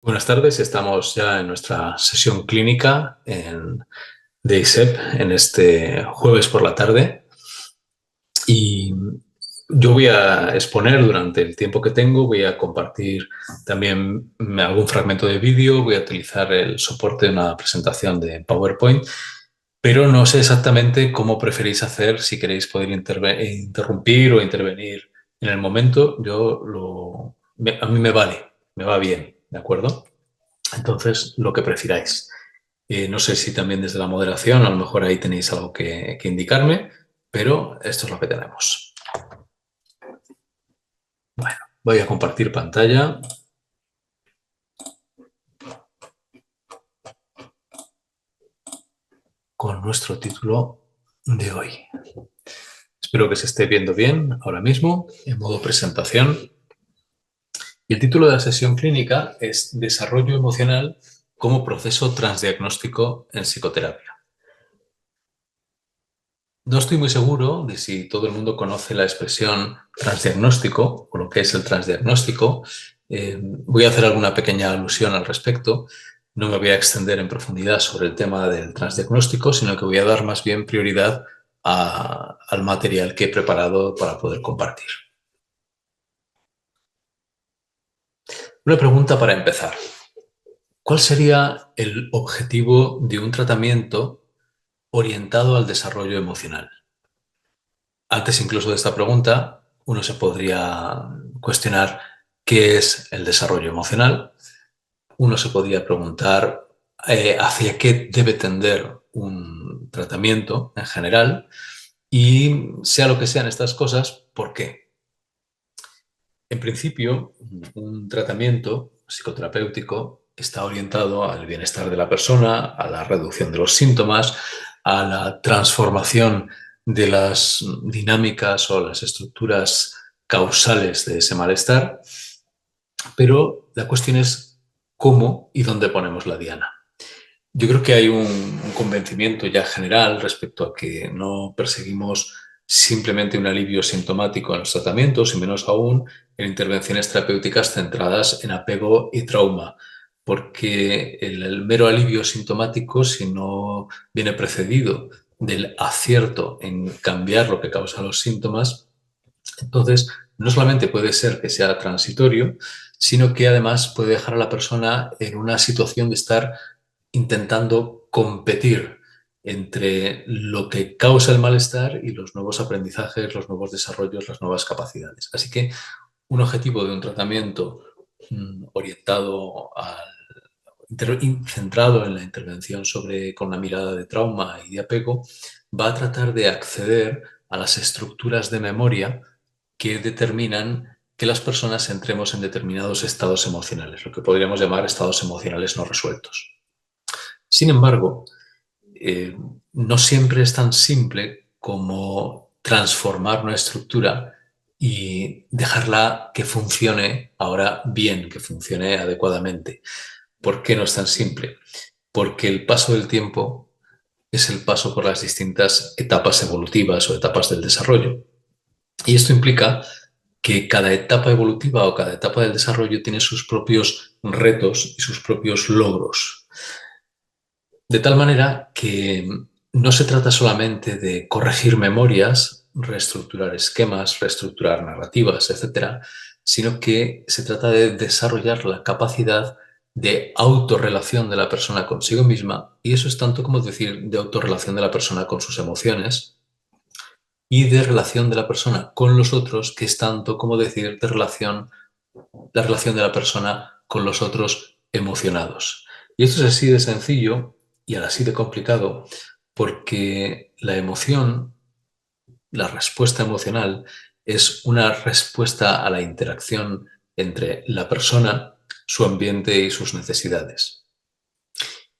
Buenas tardes, estamos ya en nuestra sesión clínica de ISEP en este jueves por la tarde y yo voy a exponer durante el tiempo que tengo, voy a compartir también algún fragmento de vídeo, voy a utilizar el soporte de una presentación de PowerPoint, pero no sé exactamente cómo preferís hacer, si queréis poder interrumpir o intervenir en el momento. A mí me va bien, ¿de acuerdo? Entonces, lo que prefiráis. No sé si también desde la moderación, a lo mejor ahí tenéis algo que indicarme, pero esto es lo que tenemos. Bueno, voy a compartir pantalla. Con nuestro título de hoy. Espero que se esté viendo bien ahora mismo, en modo presentación. Y el título de la sesión clínica es Desarrollo emocional como proceso transdiagnóstico en psicoterapia. No estoy muy seguro de si todo el mundo conoce la expresión transdiagnóstico o lo que es el transdiagnóstico. Voy a hacer alguna pequeña alusión al respecto. No me voy a extender en profundidad sobre el tema del transdiagnóstico, sino que voy a dar más bien prioridad al material que he preparado para poder compartir. Una pregunta para empezar. ¿Cuál sería el objetivo de un tratamiento orientado al desarrollo emocional? Antes incluso de esta pregunta, uno se podría cuestionar qué es el desarrollo emocional. Uno se podría preguntar hacia qué debe tender un tratamiento en general y sea lo que sean estas cosas, ¿por qué? En principio, un tratamiento psicoterapéutico está orientado al bienestar de la persona, a la reducción de los síntomas, a la transformación de las dinámicas o las estructuras causales de ese malestar, pero la cuestión es cómo y dónde ponemos la diana. Yo creo que hay un convencimiento ya general respecto a que no perseguimos simplemente un alivio sintomático en los tratamientos, y menos aún en intervenciones terapéuticas centradas en apego y trauma, porque el mero alivio sintomático, si no viene precedido del acierto en cambiar lo que causa los síntomas, entonces no solamente puede ser que sea transitorio, sino que además puede dejar a la persona en una situación de estar intentando competir entre lo que causa el malestar y los nuevos aprendizajes, los nuevos desarrollos, las nuevas capacidades. Así que un objetivo de un tratamiento orientado centrado en la intervención con una mirada de trauma y de apego, va a tratar de acceder a las estructuras de memoria que determinan que las personas entremos en determinados estados emocionales, lo que podríamos llamar estados emocionales no resueltos. Sin embargo, no siempre es tan simple como transformar una estructura y dejarla que funcione ahora bien, que funcione adecuadamente. ¿Por qué no es tan simple? Porque el paso del tiempo es el paso por las distintas etapas evolutivas o etapas del desarrollo. Y esto implica que cada etapa evolutiva o cada etapa del desarrollo tiene sus propios retos y sus propios logros. De tal manera que no se trata solamente de corregir memorias, reestructurar esquemas, reestructurar narrativas, etcétera, sino que se trata de desarrollar la capacidad de autorrelación de la persona consigo misma, y eso es tanto como decir de autorrelación de la persona con sus emociones y de relación de la persona con los otros, que es tanto como decir de la relación de la persona con los otros emocionados. Y esto es así de sencillo y así de complicado porque la emoción, la respuesta emocional, es una respuesta a la interacción entre la persona, su ambiente y sus necesidades.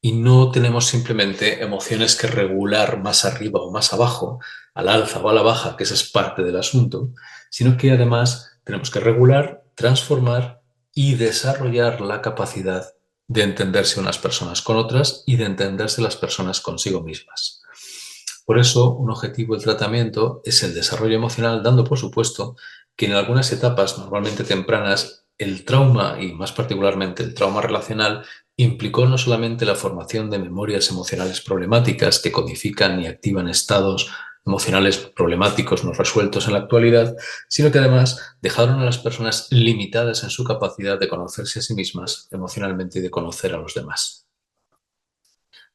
Y no tenemos simplemente emociones que regular más arriba o más abajo, al alza o a la baja, que esa es parte del asunto, sino que además tenemos que regular, transformar y desarrollar la capacidad de entenderse unas personas con otras y de entenderse las personas consigo mismas. Por eso, un objetivo del tratamiento es el desarrollo emocional, dando por supuesto que en algunas etapas, normalmente tempranas, el trauma, y más particularmente el trauma relacional, implicó no solamente la formación de memorias emocionales problemáticas que codifican y activan estados emocionales problemáticos no resueltos en la actualidad, sino que además dejaron a las personas limitadas en su capacidad de conocerse a sí mismas emocionalmente y de conocer a los demás.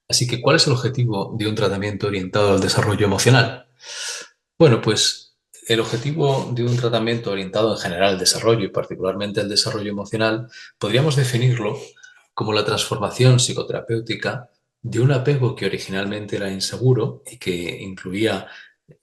Así que, ¿cuál es el objetivo de un tratamiento orientado al desarrollo emocional? Bueno, pues el objetivo de un tratamiento orientado en general al desarrollo y particularmente al desarrollo emocional, podríamos definirlo como la transformación psicoterapéutica de un apego que originalmente era inseguro y que incluía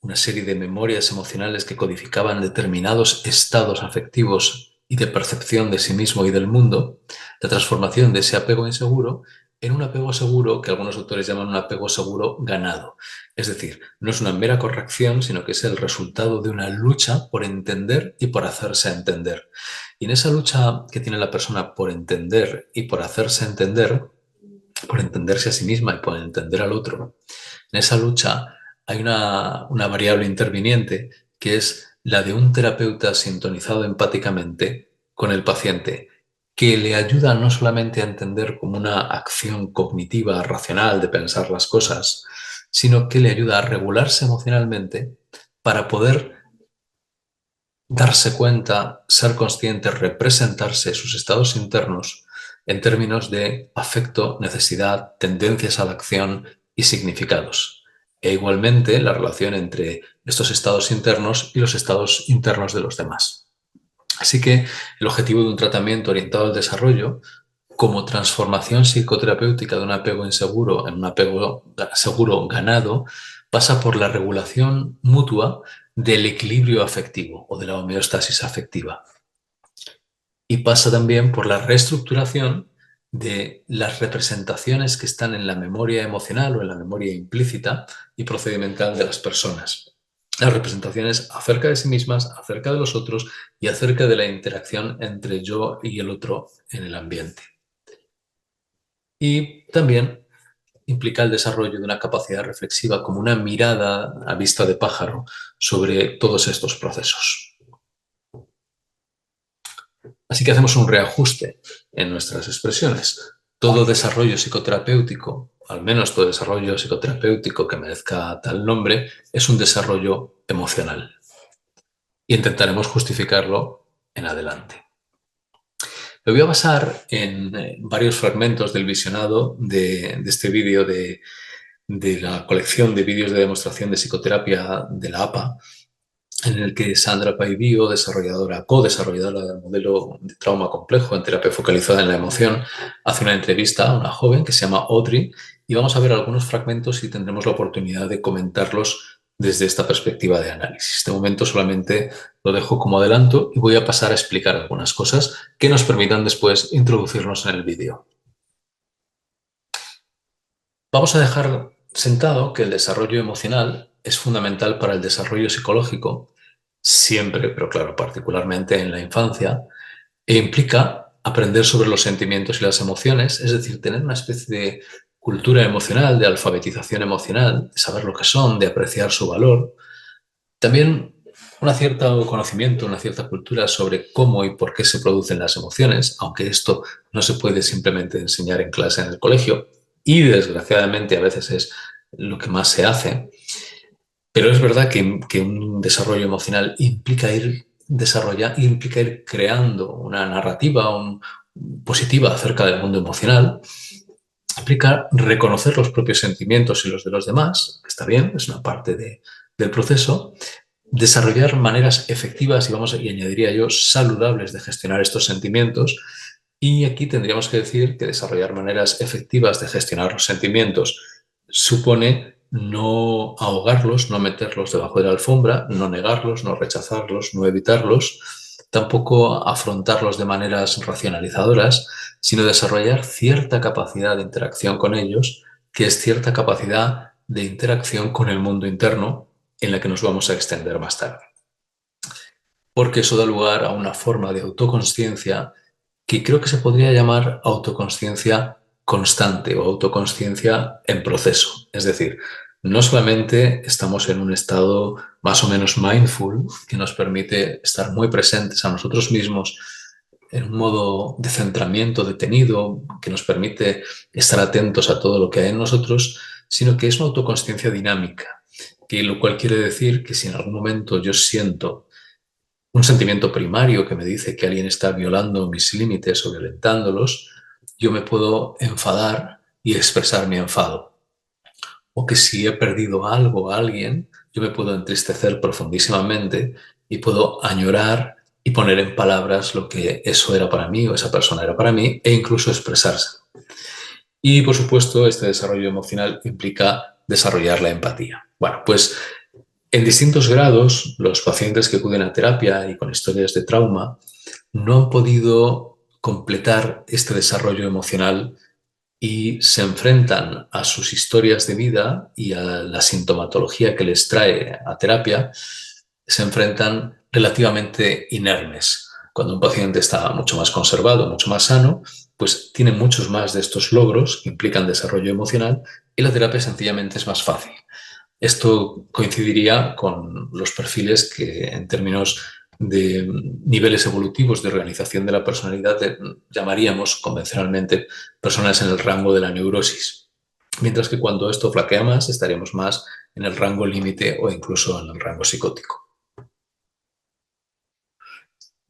una serie de memorias emocionales que codificaban determinados estados afectivos y de percepción de sí mismo y del mundo, la transformación de ese apego inseguro en un apego seguro que algunos autores llaman un apego seguro ganado. Es decir, no es una mera corrección, sino que es el resultado de una lucha por entender y por hacerse entender. Y en esa lucha que tiene la persona por entender y por hacerse entender, por entenderse a sí misma y por entender al otro, en esa lucha hay una variable interviniente que es la de un terapeuta sintonizado empáticamente con el paciente, que le ayuda no solamente a entender como una acción cognitiva, racional de pensar las cosas, sino que le ayuda a regularse emocionalmente para poder darse cuenta, ser consciente, representarse sus estados internos en términos de afecto, necesidad, tendencias a la acción y significados. E igualmente la relación entre estos estados internos y los estados internos de los demás. Así que el objetivo de un tratamiento orientado al desarrollo, como transformación psicoterapéutica de un apego inseguro en un apego seguro ganado, pasa por la regulación mutua del equilibrio afectivo o de la homeostasis afectiva. Y pasa también por la reestructuración de las representaciones que están en la memoria emocional o en la memoria implícita y procedimental de las personas. Las representaciones acerca de sí mismas, acerca de los otros y acerca de la interacción entre yo y el otro en el ambiente. Y también implica el desarrollo de una capacidad reflexiva como una mirada a vista de pájaro sobre todos estos procesos. Así que hacemos un reajuste en nuestras expresiones. Todo desarrollo psicoterapéutico, al menos todo desarrollo psicoterapéutico que merezca tal nombre, es un desarrollo emocional. Y intentaremos justificarlo en adelante. Me voy a basar en varios fragmentos del visionado de este vídeo de la colección de vídeos de demostración de psicoterapia de la APA, en el que Sandra Paidío, co-desarrolladora del modelo de trauma complejo en terapia focalizada en la emoción, hace una entrevista a una joven que se llama Audrey y vamos a ver algunos fragmentos y tendremos la oportunidad de comentarlos desde esta perspectiva de análisis. De momento solamente lo dejo como adelanto y voy a pasar a explicar algunas cosas que nos permitan después introducirnos en el vídeo. Vamos a dejar sentado que el desarrollo emocional es fundamental para el desarrollo psicológico, siempre, pero claro, particularmente en la infancia, e implica aprender sobre los sentimientos y las emociones, es decir, tener una especie de cultura emocional, de alfabetización emocional, de saber lo que son, de apreciar su valor. También un cierto conocimiento, una cierta cultura sobre cómo y por qué se producen las emociones, aunque esto no se puede simplemente enseñar en clase en el colegio, y desgraciadamente a veces es lo que más se hace. Pero es verdad que un desarrollo emocional implica implica ir creando una narrativa positiva acerca del mundo emocional, implica reconocer los propios sentimientos y los de los demás, que está bien, es una parte del proceso, desarrollar maneras efectivas y añadiría yo saludables de gestionar estos sentimientos. Y aquí tendríamos que decir que desarrollar maneras efectivas de gestionar los sentimientos supone no ahogarlos, no meterlos debajo de la alfombra, no negarlos, no rechazarlos, no evitarlos, tampoco afrontarlos de maneras racionalizadoras, sino desarrollar cierta capacidad de interacción con ellos, que es cierta capacidad de interacción con el mundo interno en la que nos vamos a extender más tarde. Porque eso da lugar a una forma de autoconsciencia que creo que se podría llamar autoconsciencia constante o autoconsciencia en proceso. Es decir, no solamente estamos en un estado más o menos mindful, que nos permite estar muy presentes a nosotros mismos en un modo de centramiento detenido, que nos permite estar atentos a todo lo que hay en nosotros, sino que es una autoconsciencia dinámica, que lo cual quiere decir que si en algún momento yo siento un sentimiento primario que me dice que alguien está violando mis límites o violentándolos, yo me puedo enfadar y expresar mi enfado. O que si he perdido algo a alguien, yo me puedo entristecer profundísimamente y puedo añorar y poner en palabras lo que eso era para mí o esa persona era para mí e incluso expresarse. Y por supuesto, este desarrollo emocional implica desarrollar la empatía. Bueno, pues en distintos grados, los pacientes que acuden a terapia y con historias de trauma no han podido completar este desarrollo emocional y se enfrentan a sus historias de vida y a la sintomatología que les trae a terapia, se enfrentan relativamente inermes. Cuando un paciente está mucho más conservado, mucho más sano, pues tiene muchos más de estos logros que implican desarrollo emocional y la terapia sencillamente es más fácil. Esto coincidiría con los perfiles que en términos de niveles evolutivos de organización de la personalidad llamaríamos convencionalmente personas en el rango de la neurosis. Mientras que cuando esto flaquea más, estaríamos más en el rango límite o incluso en el rango psicótico.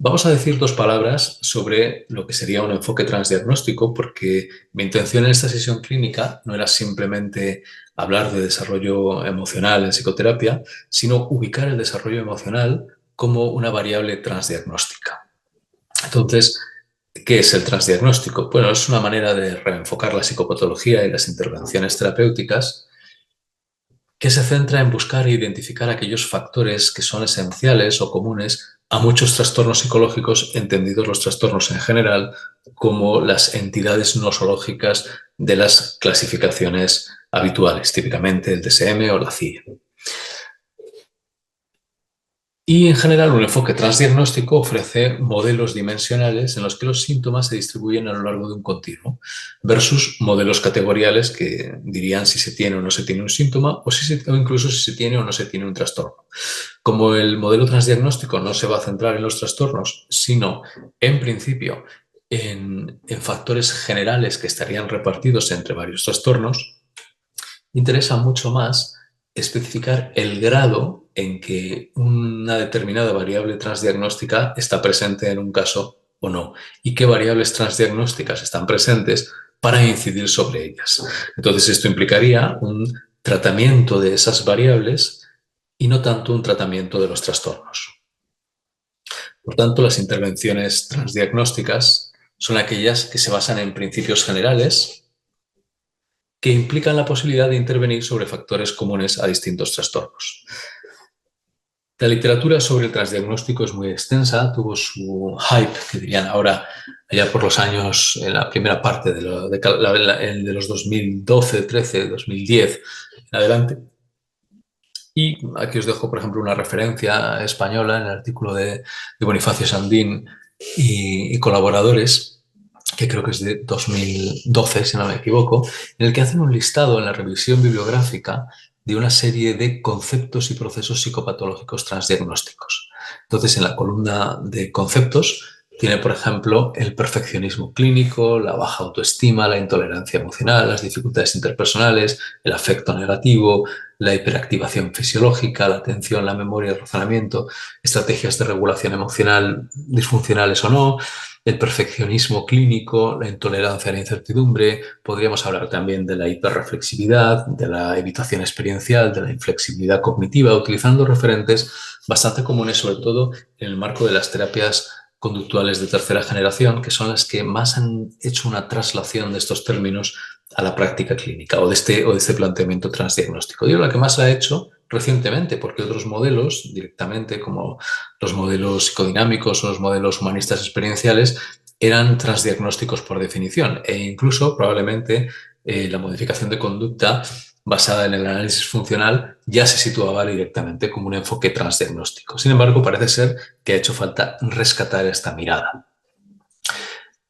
Vamos a decir dos palabras sobre lo que sería un enfoque transdiagnóstico, porque mi intención en esta sesión clínica no era simplemente hablar de desarrollo emocional en psicoterapia, sino ubicar el desarrollo emocional como una variable transdiagnóstica. Entonces, ¿qué es el transdiagnóstico? Bueno, es una manera de reenfocar la psicopatología y las intervenciones terapéuticas que se centra en buscar e identificar aquellos factores que son esenciales o comunes a muchos trastornos psicológicos, entendidos los trastornos en general como las entidades nosológicas de las clasificaciones habituales, típicamente el DSM o la CIE. Y en general un enfoque transdiagnóstico ofrece modelos dimensionales en los que los síntomas se distribuyen a lo largo de un continuo versus modelos categoriales que dirían si se tiene o no se tiene un síntoma o incluso si se tiene o no se tiene un trastorno. Como el modelo transdiagnóstico no se va a centrar en los trastornos, sino en principio en factores generales que estarían repartidos entre varios trastornos, interesa mucho más especificar el grado en que una determinada variable transdiagnóstica está presente en un caso o no, y qué variables transdiagnósticas están presentes para incidir sobre ellas. Entonces, esto implicaría un tratamiento de esas variables y no tanto un tratamiento de los trastornos. Por tanto, las intervenciones transdiagnósticas son aquellas que se basan en principios generales que implican la posibilidad de intervenir sobre factores comunes a distintos trastornos. La literatura sobre el transdiagnóstico es muy extensa, tuvo su hype, que dirían ahora, allá por los años, en la primera parte de los 2012, 13, 2010 en adelante. Y aquí os dejo, por ejemplo, una referencia española en el artículo de Bonifacio Sandín y colaboradores, que creo que es de 2012, si no me equivoco, en el que hacen un listado en la revisión bibliográfica de una serie de conceptos y procesos psicopatológicos transdiagnósticos. Entonces, en la columna de conceptos tiene, por ejemplo, el perfeccionismo clínico, la baja autoestima, la intolerancia emocional, las dificultades interpersonales, el afecto negativo, la hiperactivación fisiológica, la atención, la memoria, el razonamiento, estrategias de regulación emocional disfuncionales o no, el perfeccionismo clínico, la intolerancia a la incertidumbre. Podríamos hablar también de la hiperreflexividad, de la evitación experiencial, de la inflexibilidad cognitiva, utilizando referentes bastante comunes, sobre todo en el marco de las terapias conductuales de tercera generación, que son las que más han hecho una traslación de estos términos a la práctica clínica o de este planteamiento transdiagnóstico. Digo la que más ha hecho recientemente, porque otros modelos directamente, como los modelos psicodinámicos o los modelos humanistas experienciales, eran transdiagnósticos por definición e incluso probablemente la modificación de conducta basada en el análisis funcional ya se situaba directamente como un enfoque transdiagnóstico. Sin embargo, parece ser que ha hecho falta rescatar esta mirada.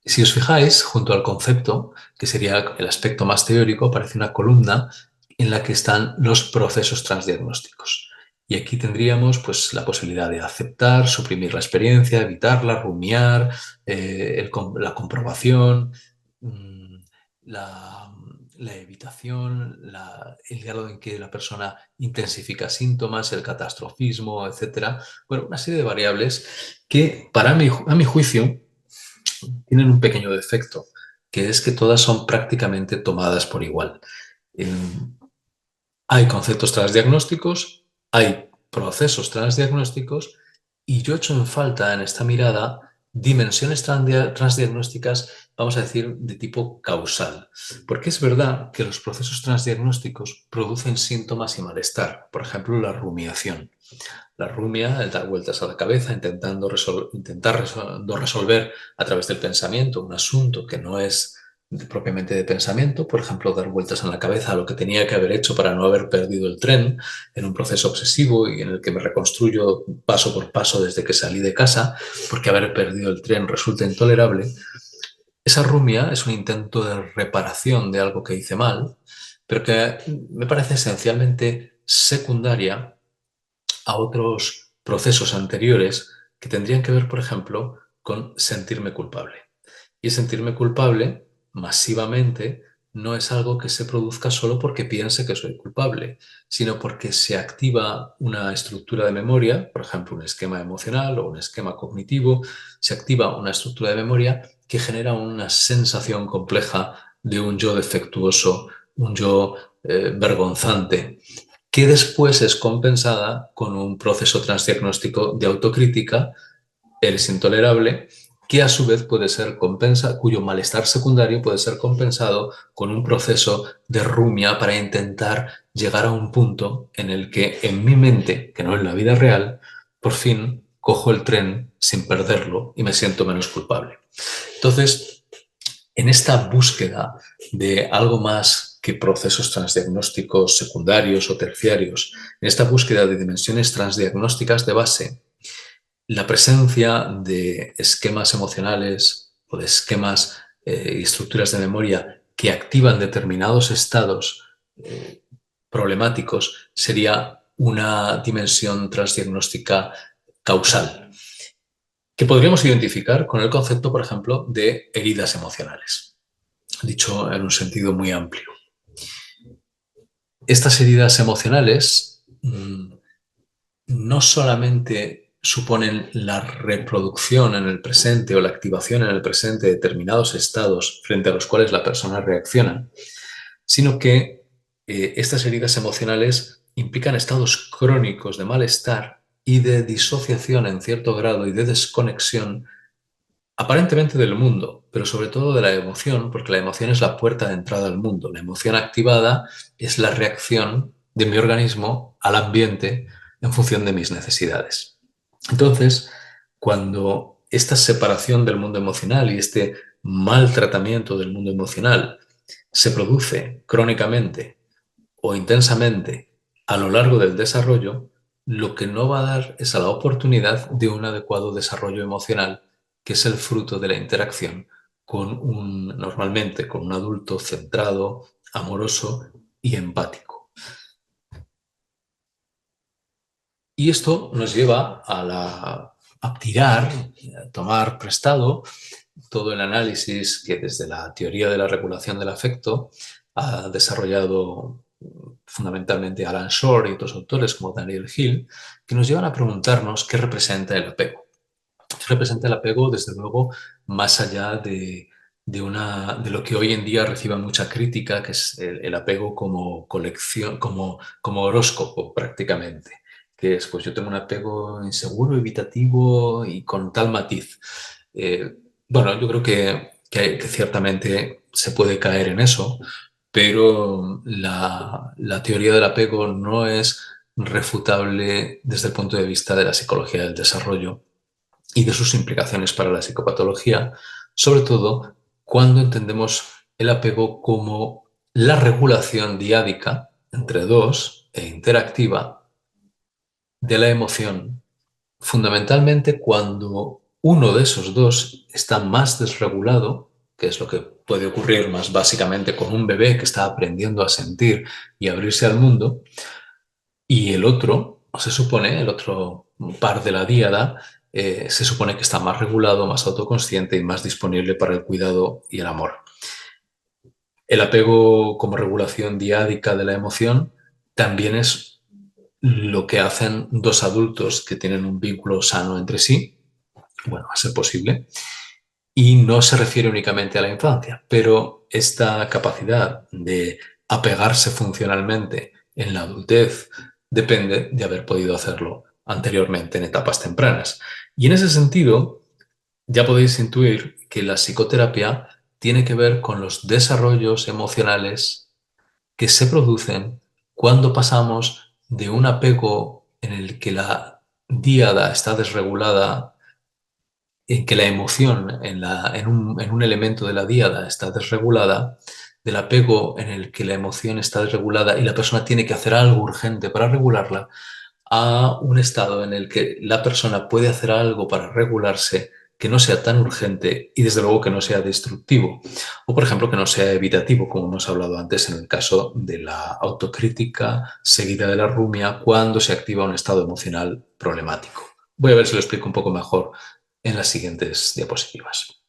Si os fijáis, junto al concepto, que sería el aspecto más teórico, aparece una columna en la que están los procesos transdiagnósticos. Y aquí tendríamos pues, la posibilidad de aceptar, suprimir la experiencia, evitarla, rumiar, la comprobación, mm, la, la evitación, el grado en que la persona intensifica síntomas, el catastrofismo, etcétera. Bueno, una serie de variables que, a mi juicio, tienen un pequeño defecto, que es que todas son prácticamente tomadas por igual. Eh, Hay conceptos transdiagnósticos, hay procesos transdiagnósticos y yo echo en falta en esta mirada dimensiones transdiagnósticas, vamos a decir, de tipo causal. Porque es verdad que los procesos transdiagnósticos producen síntomas y malestar, por ejemplo, la rumiación. La rumia, el dar vueltas a la cabeza, intentando resolver a través del pensamiento un asunto que no es propiamente de pensamiento, por ejemplo, dar vueltas en la cabeza a lo que tenía que haber hecho para no haber perdido el tren en un proceso obsesivo y en el que me reconstruyo paso por paso desde que salí de casa, porque haber perdido el tren resulta intolerable. Esa rumia es un intento de reparación de algo que hice mal, pero que me parece esencialmente secundaria a otros procesos anteriores que tendrían que ver, por ejemplo, con sentirme culpable. Y sentirme culpable masivamente no es algo que se produzca solo porque piense que soy culpable, sino porque se activa una estructura de memoria, por ejemplo, un esquema emocional o un esquema cognitivo, se activa una estructura de memoria que genera una sensación compleja de un yo defectuoso, un yo vergonzante, que después es compensada con un proceso transdiagnóstico de autocrítica, eres intolerable, que a su vez puede ser cuyo malestar secundario puede ser compensado con un proceso de rumia para intentar llegar a un punto en el que en mi mente, que no en la vida real, por fin cojo el tren sin perderlo y me siento menos culpable. Entonces, en esta búsqueda de algo más que procesos transdiagnósticos secundarios o terciarios, en esta búsqueda de dimensiones transdiagnósticas de base, la presencia de esquemas emocionales o de esquemas y estructuras de memoria que activan determinados estados problemáticos sería una dimensión transdiagnóstica causal, que podríamos identificar con el concepto, por ejemplo, de heridas emocionales, dicho en un sentido muy amplio. Estas heridas emocionales no solamente suponen la reproducción en el presente o la activación en el presente de determinados estados frente a los cuales la persona reacciona, sino que estas heridas emocionales implican estados crónicos de malestar y de disociación en cierto grado y de desconexión aparentemente del mundo, pero sobre todo de la emoción, porque la emoción es la puerta de entrada al mundo. La emoción activada es la reacción de mi organismo al ambiente en función de mis necesidades. Entonces, cuando esta separación del mundo emocional y este maltratamiento del mundo emocional se produce crónicamente o intensamente a lo largo del desarrollo, lo que no va a dar es a la oportunidad de un adecuado desarrollo emocional, que es el fruto de la interacción normalmente con un adulto centrado, amoroso y empático. Y esto nos lleva a tirar, a tomar prestado todo el análisis que desde la teoría de la regulación del afecto ha desarrollado fundamentalmente Alan Shore y otros autores como Daniel Hill, que nos llevan a preguntarnos qué representa el apego. ¿Qué representa el apego? Desde luego, más allá de lo que hoy en día recibe mucha crítica, que es el apego como colección, como horóscopo prácticamente, que es, pues yo tengo un apego inseguro, evitativo y con tal matiz. Eh, bueno, yo creo que ciertamente se puede caer en eso, pero la teoría del apego no es refutable desde el punto de vista de la psicología del desarrollo y de sus implicaciones para la psicopatología, sobre todo cuando entendemos el apego como la regulación diádica entre dos e interactiva de la emoción, fundamentalmente cuando uno de esos dos está más desregulado, que es lo que puede ocurrir más básicamente con un bebé que está aprendiendo a sentir y abrirse al mundo, y el otro, se supone, el otro par de la díada, se supone que está más regulado, más autoconsciente y más disponible para el cuidado y el amor. El apego como regulación diádica de la emoción también es lo que hacen dos adultos que tienen un vínculo sano entre sí, bueno, a ser posible, y no se refiere únicamente a la infancia, pero esta capacidad de apegarse funcionalmente en la adultez depende de haber podido hacerlo anteriormente en etapas tempranas. Y en ese sentido, ya podéis intuir que la psicoterapia tiene que ver con los desarrollos emocionales que se producen cuando pasamos de un apego en el que la díada está desregulada, en que la emoción en un elemento de la díada está desregulada, del apego en el que la emoción está desregulada y la persona tiene que hacer algo urgente para regularla, a un estado en el que la persona puede hacer algo para regularse que no sea tan urgente y desde luego que no sea destructivo. O por ejemplo que no sea evitativo, como hemos hablado antes en el caso de la autocrítica seguida de la rumia cuando se activa un estado emocional problemático. Voy a ver si lo explico un poco mejor en las siguientes diapositivas.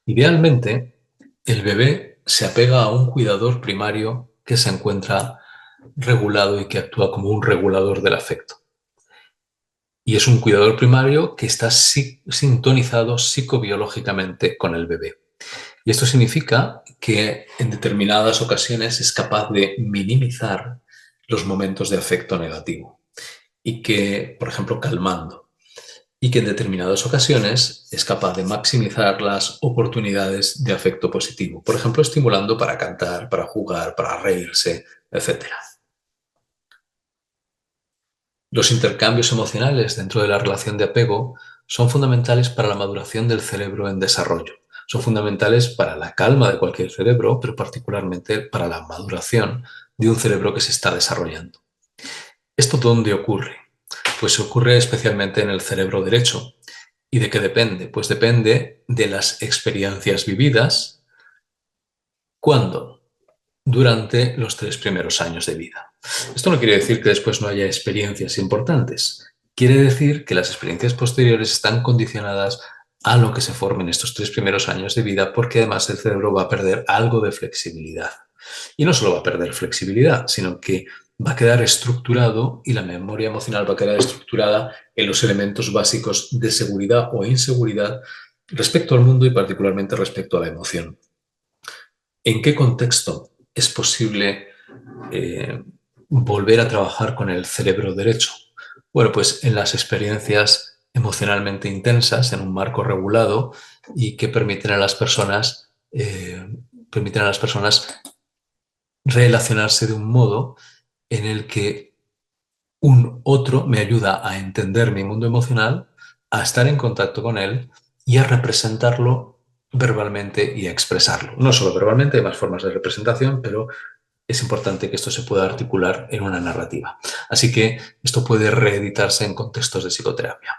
Idealmente, el bebé se apega a un cuidador primario que se encuentra regulado y que actúa como un regulador del afecto. Y es un cuidador primario que está sintonizado psicobiológicamente con el bebé. Y esto significa que en determinadas ocasiones es capaz de minimizar los momentos de afecto negativo y que, por ejemplo, calmando, y que en determinadas ocasiones es capaz de maximizar las oportunidades de afecto positivo, por ejemplo, estimulando para cantar, para jugar, para reírse, etc. Los intercambios emocionales dentro de la relación de apego son fundamentales para la maduración del cerebro en desarrollo. Son fundamentales para la calma de cualquier cerebro, pero particularmente para la maduración de un cerebro que se está desarrollando. ¿Esto dónde ocurre? Pues ocurre especialmente en el cerebro derecho. ¿Y de qué depende? Pues depende de las experiencias vividas. ¿Cuándo? Durante los 3 primeros años de vida. Esto no quiere decir que después no haya experiencias importantes. Quiere decir que las experiencias posteriores están condicionadas a lo que se forme en estos 3 primeros años de vida, porque además el cerebro va a perder algo de flexibilidad. Y no solo va a perder flexibilidad, sino que va a quedar estructurado y la memoria emocional va a quedar estructurada en los elementos básicos de seguridad o inseguridad respecto al mundo y particularmente respecto a la emoción. ¿En qué contexto es posible volver a trabajar con el cerebro derecho? Bueno, pues en las experiencias emocionalmente intensas, en un marco regulado y que permiten a las personas relacionarse de un modo en el que un otro me ayuda a entender mi mundo emocional, a estar en contacto con él y a representarlo verbalmente y a expresarlo. No solo verbalmente, hay más formas de representación, pero es importante que esto se pueda articular en una narrativa. Así que esto puede reeditarse en contextos de psicoterapia.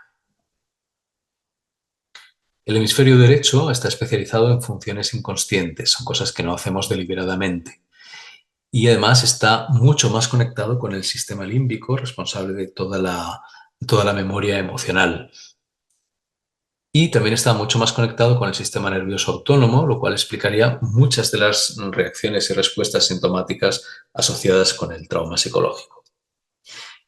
El hemisferio derecho está especializado en funciones inconscientes, son cosas que no hacemos deliberadamente. Y además está mucho más conectado con el sistema límbico, responsable de toda la memoria emocional. Y también está mucho más conectado con el sistema nervioso autónomo, lo cual explicaría muchas de las reacciones y respuestas sintomáticas asociadas con el trauma psicológico.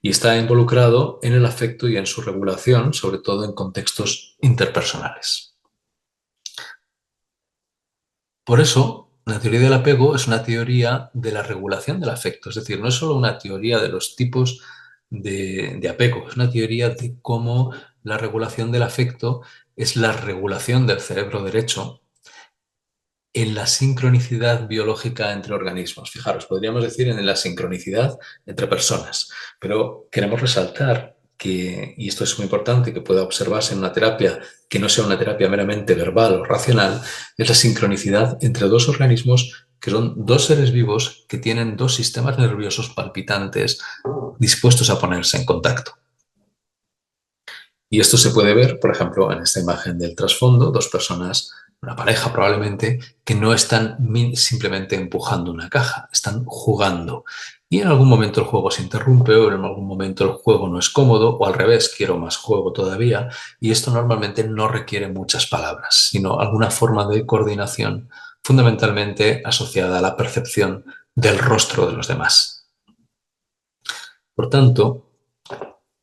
Y está involucrado en el afecto y en su regulación, sobre todo en contextos interpersonales. Por eso, la teoría del apego es una teoría de la regulación del afecto, es decir, no es solo una teoría de los tipos de apego, es una teoría de cómo la regulación del afecto es la regulación del cerebro derecho en la sincronicidad biológica entre organismos. Fijaros, podríamos decir en la sincronicidad entre personas, pero queremos resaltar que, y esto es muy importante, que pueda observarse en una terapia que no sea una terapia meramente verbal o racional, es la sincronicidad entre dos organismos que son dos seres vivos que tienen dos sistemas nerviosos palpitantes dispuestos a ponerse en contacto. Y esto se puede ver, por ejemplo, en esta imagen del trasfondo, dos personas, una pareja probablemente, que no están simplemente empujando una caja, están jugando. Y en algún momento el juego se interrumpe o en algún momento el juego no es cómodo o al revés, quiero más juego todavía. Y esto normalmente no requiere muchas palabras, sino alguna forma de coordinación fundamentalmente asociada a la percepción del rostro de los demás. Por tanto,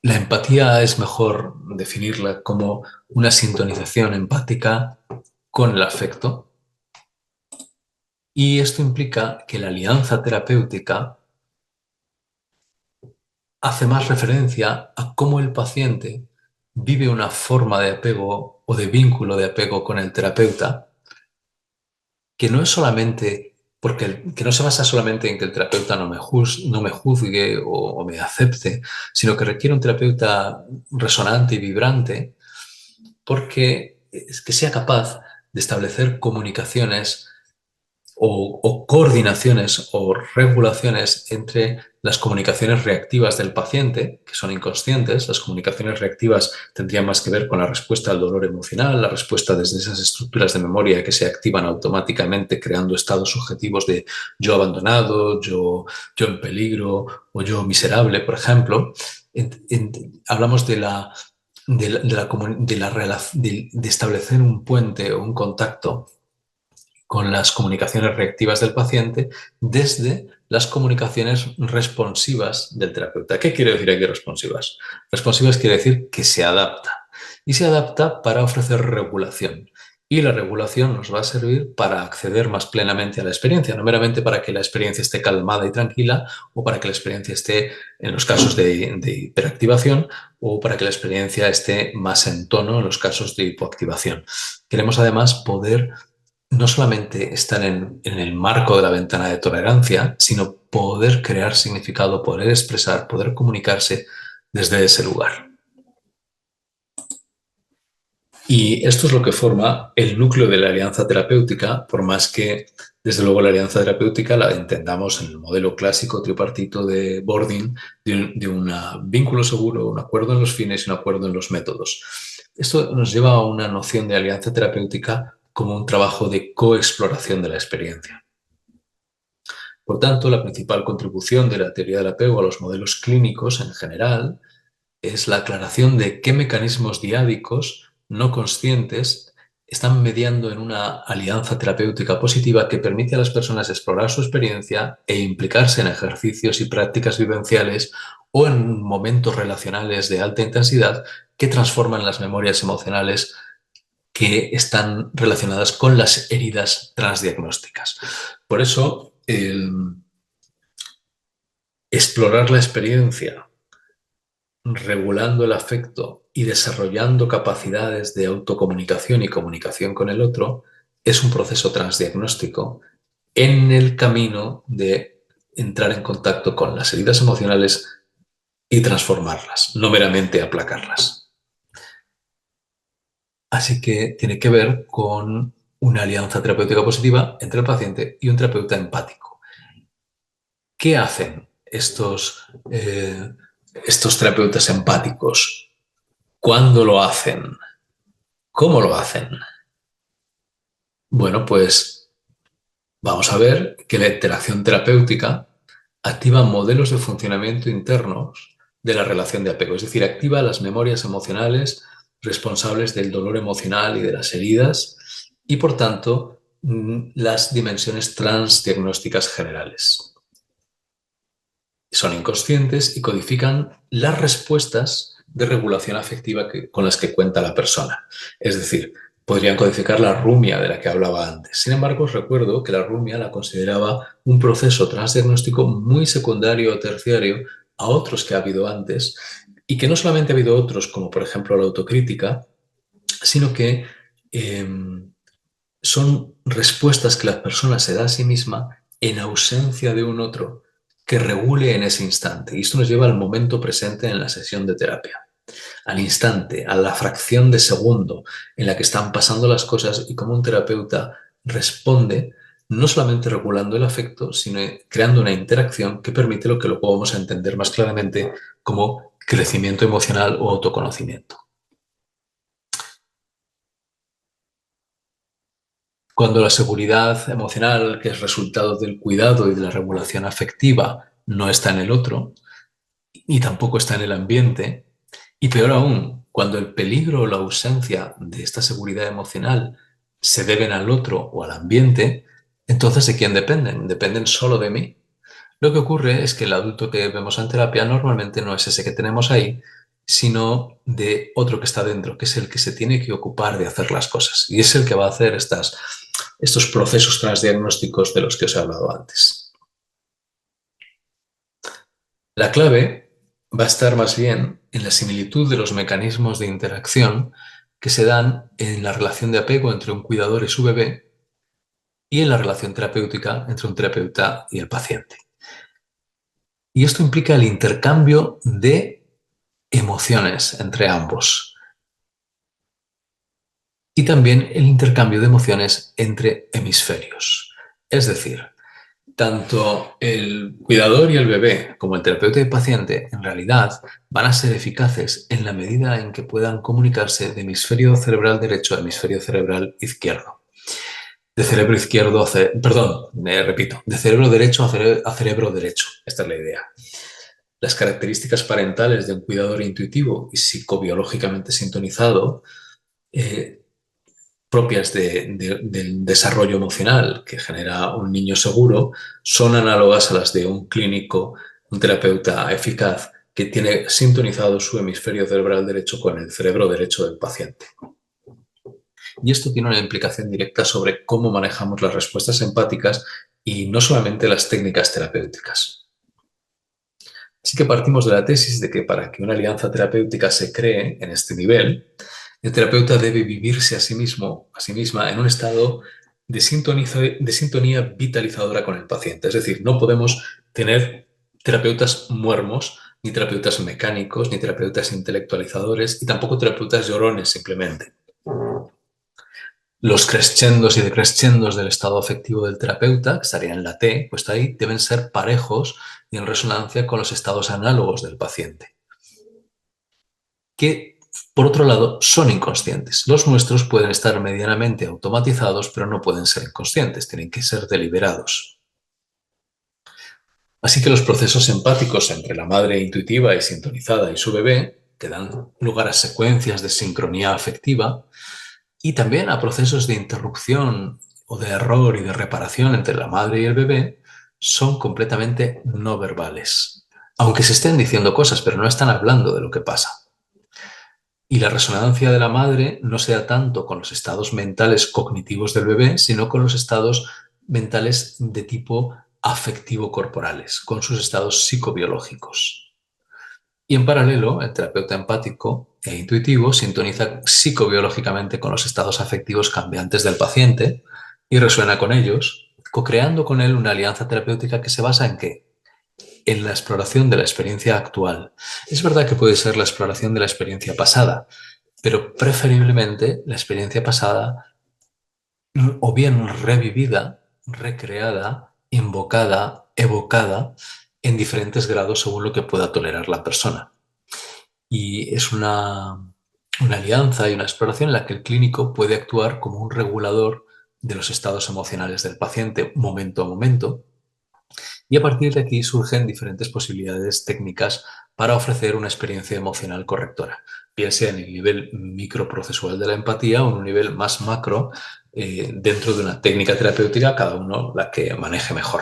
la empatía es mejor definirla como una sintonización empática con el afecto, y esto implica que la alianza terapéutica hace más referencia a cómo el paciente vive una forma de apego o de vínculo de apego con el terapeuta que no es solamente que no se basa solamente en que el terapeuta no me juzgue o me acepte, sino que requiere un terapeuta resonante y vibrante porque es que sea capaz de establecer comunicaciones o coordinaciones o regulaciones entre las comunicaciones reactivas del paciente, que son inconscientes. Las comunicaciones reactivas tendrían más que ver con la respuesta al dolor emocional, la respuesta desde esas estructuras de memoria que se activan automáticamente creando estados subjetivos de yo abandonado, yo en peligro o yo miserable, por ejemplo. Hablamos de establecer un puente o un contacto con las comunicaciones reactivas del paciente desde las comunicaciones responsivas del terapeuta. ¿Qué quiere decir aquí responsivas? Responsivas quiere decir que se adapta. Y se adapta para ofrecer regulación. Y la regulación nos va a servir para acceder más plenamente a la experiencia, no meramente para que la experiencia esté calmada y tranquila o para que la experiencia esté, en los casos de hiperactivación, o para que la experiencia esté más en tono en los casos de hipoactivación. Queremos además poder no solamente estar en el marco de la ventana de tolerancia, sino poder crear significado, poder expresar, poder comunicarse desde ese lugar. Y esto es lo que forma el núcleo de la alianza terapéutica, por más que, desde luego, la alianza terapéutica la entendamos en el modelo clásico tripartito de Bordin, de un vínculo seguro, un acuerdo en los fines y un acuerdo en los métodos. Esto nos lleva a una noción de alianza terapéutica como un trabajo de coexploración de la experiencia. Por tanto, la principal contribución de la teoría del apego a los modelos clínicos en general es la aclaración de qué mecanismos diádicos no conscientes están mediando en una alianza terapéutica positiva que permite a las personas explorar su experiencia e implicarse en ejercicios y prácticas vivenciales o en momentos relacionales de alta intensidad que transforman las memorias emocionales que están relacionadas con las heridas transdiagnósticas. Por eso, explorar la experiencia, regulando el afecto y desarrollando capacidades de autocomunicación y comunicación con el otro, es un proceso transdiagnóstico en el camino de entrar en contacto con las heridas emocionales y transformarlas, no meramente aplacarlas. Así que tiene que ver con una alianza terapéutica positiva entre el paciente y un terapeuta empático. ¿Qué hacen estos terapeutas empáticos? ¿Cuándo lo hacen? ¿Cómo lo hacen? Bueno, pues vamos a ver que la interacción terapéutica activa modelos de funcionamiento internos de la relación de apego, es decir, activa las memorias emocionales responsables del dolor emocional y de las heridas y, por tanto, las dimensiones transdiagnósticas generales. Son inconscientes y codifican las respuestas de regulación afectiva con las que cuenta la persona. Es decir, podrían codificar la rumia de la que hablaba antes. Sin embargo, os recuerdo que la rumia la consideraba un proceso transdiagnóstico muy secundario o terciario a otros que ha habido antes, y que no solamente ha habido otros, como por ejemplo la autocrítica, sino que son respuestas que la persona se da a sí misma en ausencia de un otro que regule en ese instante. Y esto nos lleva al momento presente en la sesión de terapia, al instante, a la fracción de segundo en la que están pasando las cosas y cómo un terapeuta responde, no solamente regulando el afecto, sino creando una interacción que permite lo que luego vamos a entender más claramente como crecimiento emocional o autoconocimiento. Cuando la seguridad emocional, que es resultado del cuidado y de la regulación afectiva, no está en el otro, y tampoco está en el ambiente, y peor aún, cuando el peligro o la ausencia de esta seguridad emocional se deben al otro o al ambiente, entonces ¿de quién dependen? ¿Dependen solo de mí? Lo que ocurre es que el adulto que vemos en terapia normalmente no es ese que tenemos ahí, sino de otro que está dentro, que es el que se tiene que ocupar de hacer las cosas. Y es el que va a hacer estos procesos transdiagnósticos de los que os he hablado antes. La clave va a estar más bien en la similitud de los mecanismos de interacción que se dan en la relación de apego entre un cuidador y su bebé y en la relación terapéutica entre un terapeuta y el paciente. Y esto implica el intercambio de emociones entre ambos y también el intercambio de emociones entre hemisferios. Es decir, tanto el cuidador y el bebé como el terapeuta y el paciente en realidad van a ser eficaces en la medida en que puedan comunicarse de hemisferio cerebral derecho a hemisferio cerebral izquierdo. De cerebro izquierdo a perdón, repito, de cerebro derecho a cerebro derecho. Esta es la idea. Las características parentales de un cuidador intuitivo y psicobiológicamente sintonizado propias del desarrollo emocional que genera un niño seguro son análogas a las de un clínico, un terapeuta eficaz que tiene sintonizado su hemisferio cerebral derecho con el cerebro derecho del paciente. Y esto tiene una implicación directa sobre cómo manejamos las respuestas empáticas y no solamente las técnicas terapéuticas. Así que partimos de la tesis de que para que una alianza terapéutica se cree en este nivel, el terapeuta debe vivirse a sí mismo, a sí misma, en un estado de sintonía vitalizadora con el paciente. Es decir, no podemos tener terapeutas muermos, ni terapeutas mecánicos, ni terapeutas intelectualizadores, y tampoco terapeutas llorones simplemente. Los crescendos y decrescendos del estado afectivo del terapeuta, que estaría en la T, puesto ahí, deben ser parejos y en resonancia con los estados análogos del paciente, que, por otro lado, son inconscientes. Los nuestros pueden estar medianamente automatizados, pero no pueden ser inconscientes, tienen que ser deliberados. Así que los procesos empáticos entre la madre intuitiva y sintonizada y su bebé, que dan lugar a secuencias de sincronía afectiva, y también a procesos de interrupción o de error y de reparación entre la madre y el bebé, son completamente no verbales. Aunque se estén diciendo cosas, pero no están hablando de lo que pasa. Y la resonancia de la madre no se da tanto con los estados mentales cognitivos del bebé, sino con los estados mentales de tipo afectivo-corporales, con sus estados psicobiológicos. Y en paralelo, el terapeuta empático e intuitivo sintoniza psicobiológicamente con los estados afectivos cambiantes del paciente y resuena con ellos, co-creando con él una alianza terapéutica que se basa en ¿qué? En la exploración de la experiencia actual. Es verdad que puede ser la exploración de la experiencia pasada, pero preferiblemente la experiencia pasada o bien revivida, recreada, invocada, evocada en diferentes grados según lo que pueda tolerar la persona. Y es una alianza y una exploración en la que el clínico puede actuar como un regulador de los estados emocionales del paciente momento a momento. Y a partir de aquí surgen diferentes posibilidades técnicas para ofrecer una experiencia emocional correctora, bien sea en el nivel microprocesual de la empatía o en un nivel más macro dentro de una técnica terapéutica, cada uno la que maneje mejor.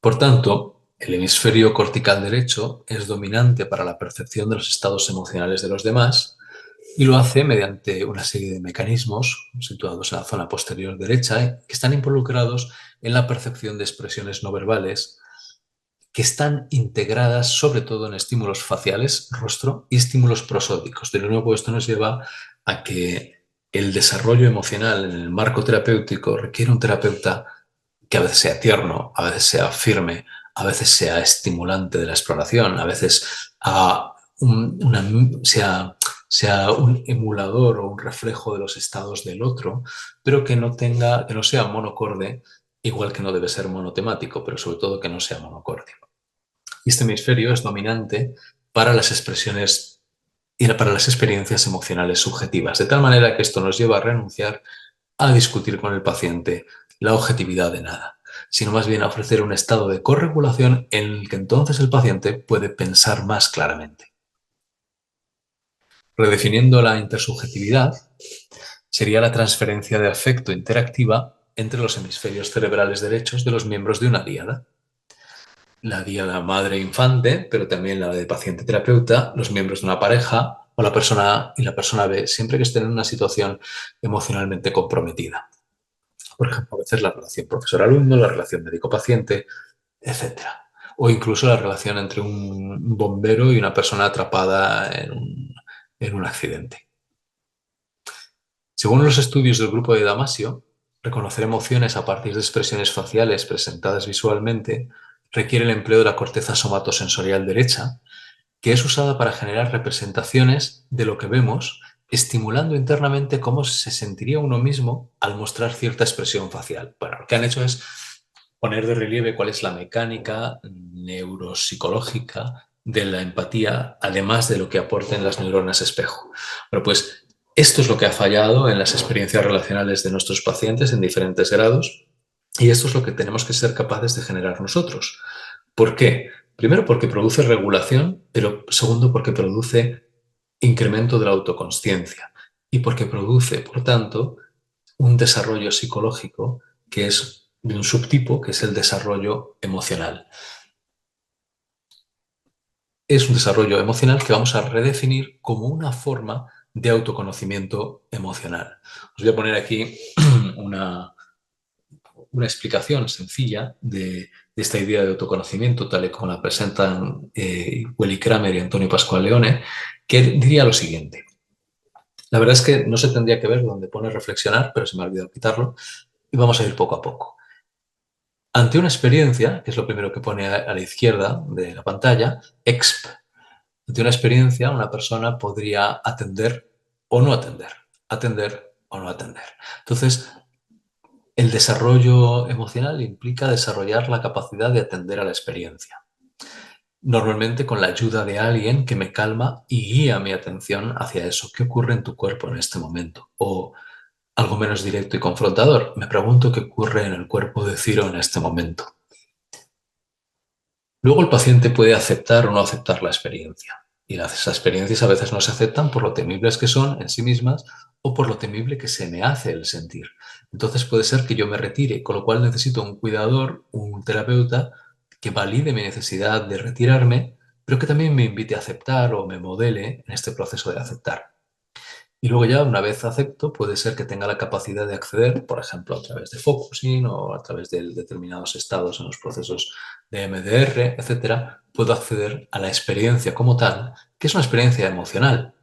Por tanto, el hemisferio cortical derecho es dominante para la percepción de los estados emocionales de los demás y lo hace mediante una serie de mecanismos situados en la zona posterior derecha que están involucrados en la percepción de expresiones no verbales que están integradas sobre todo en estímulos faciales, rostro, y estímulos prosódicos. De nuevo, esto nos lleva a que el desarrollo emocional en el marco terapéutico requiere un terapeuta que a veces sea tierno, a veces sea firme, a veces sea estimulante de la exploración, a veces sea un emulador o un reflejo de los estados del otro, pero que no sea monocorde, igual que no debe ser monotemático, pero sobre todo que no sea monocorde. Y este hemisferio es dominante para las expresiones y para las experiencias emocionales subjetivas, de tal manera que esto nos lleva a renunciar a discutir con el paciente la objetividad de nada, sino más bien a ofrecer un estado de corregulación en el que entonces el paciente puede pensar más claramente. Redefiniendo la intersubjetividad, sería la transferencia de afecto interactiva entre los hemisferios cerebrales derechos de los miembros de una díada. La díada madre-infante, pero también la de paciente-terapeuta, los miembros de una pareja o la persona A y la persona B, siempre que estén en una situación emocionalmente comprometida. Por ejemplo, a veces la relación profesor-alumno, la relación médico-paciente, etcétera. O incluso la relación entre un bombero y una persona atrapada en un accidente. Según los estudios del grupo de Damasio, reconocer emociones a partir de expresiones faciales presentadas visualmente requiere el empleo de la corteza somatosensorial derecha, que es usada para generar representaciones de lo que vemos, estimulando internamente cómo se sentiría uno mismo al mostrar cierta expresión facial. Bueno, lo que han hecho es poner de relieve cuál es la mecánica neuropsicológica de la empatía, además de lo que aporten las neuronas espejo. Bueno, pues esto es lo que ha fallado en las experiencias relacionales de nuestros pacientes en diferentes grados y esto es lo que tenemos que ser capaces de generar nosotros. ¿Por qué? Primero porque produce regulación, pero segundo porque produce incremento de la autoconsciencia y porque produce, por tanto, un desarrollo psicológico que es de un subtipo, que es el desarrollo emocional. Es un desarrollo emocional que vamos a redefinir como una forma de autoconocimiento emocional. Os voy a poner aquí una explicación sencilla de esta idea de autoconocimiento, tal y como la presentan Willy Kramer y Antonio Pascual Leone, que diría lo siguiente. La verdad es que no se tendría que ver donde pone reflexionar, pero se me ha olvidado quitarlo, y vamos a ir poco a poco. Ante una experiencia, que es lo primero que pone a la izquierda de la pantalla, EXP. Ante una experiencia, una persona podría atender o no atender, atender o no atender. Entonces, el desarrollo emocional implica desarrollar la capacidad de atender a la experiencia. Normalmente con la ayuda de alguien que me calma y guía mi atención hacia eso. ¿Qué ocurre en tu cuerpo en este momento? O algo menos directo y confrontador. Me pregunto qué ocurre en el cuerpo de Ciro en este momento. Luego el paciente puede aceptar o no aceptar la experiencia. Y las experiencias a veces no se aceptan por lo temibles que son en sí mismas o por lo temible que se me hace el sentir. Entonces puede ser que yo me retire, con lo cual necesito un cuidador, un terapeuta que valide mi necesidad de retirarme, pero que también me invite a aceptar o me modele en este proceso de aceptar. Y luego ya, una vez acepto, puede ser que tenga la capacidad de acceder, por ejemplo, a través de focusing o a través de determinados estados en los procesos de MDR, etcétera, puedo acceder a la experiencia como tal, que es una experiencia emocional.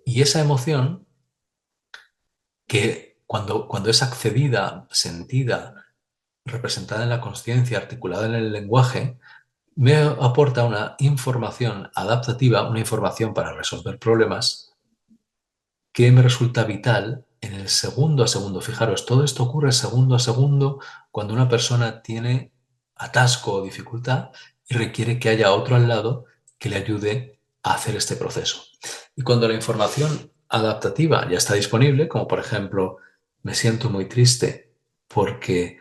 Y esa emoción, que cuando es accedida, sentida, representada en la consciencia, articulada en el lenguaje, me aporta una información adaptativa, una información para resolver problemas que me resulta vital en el segundo a segundo. Fijaros, todo esto ocurre segundo a segundo cuando una persona tiene atasco o dificultad y requiere que haya otro al lado que le ayude a hacer este proceso. Y cuando la información adaptativa ya está disponible, como por ejemplo, me siento muy triste porque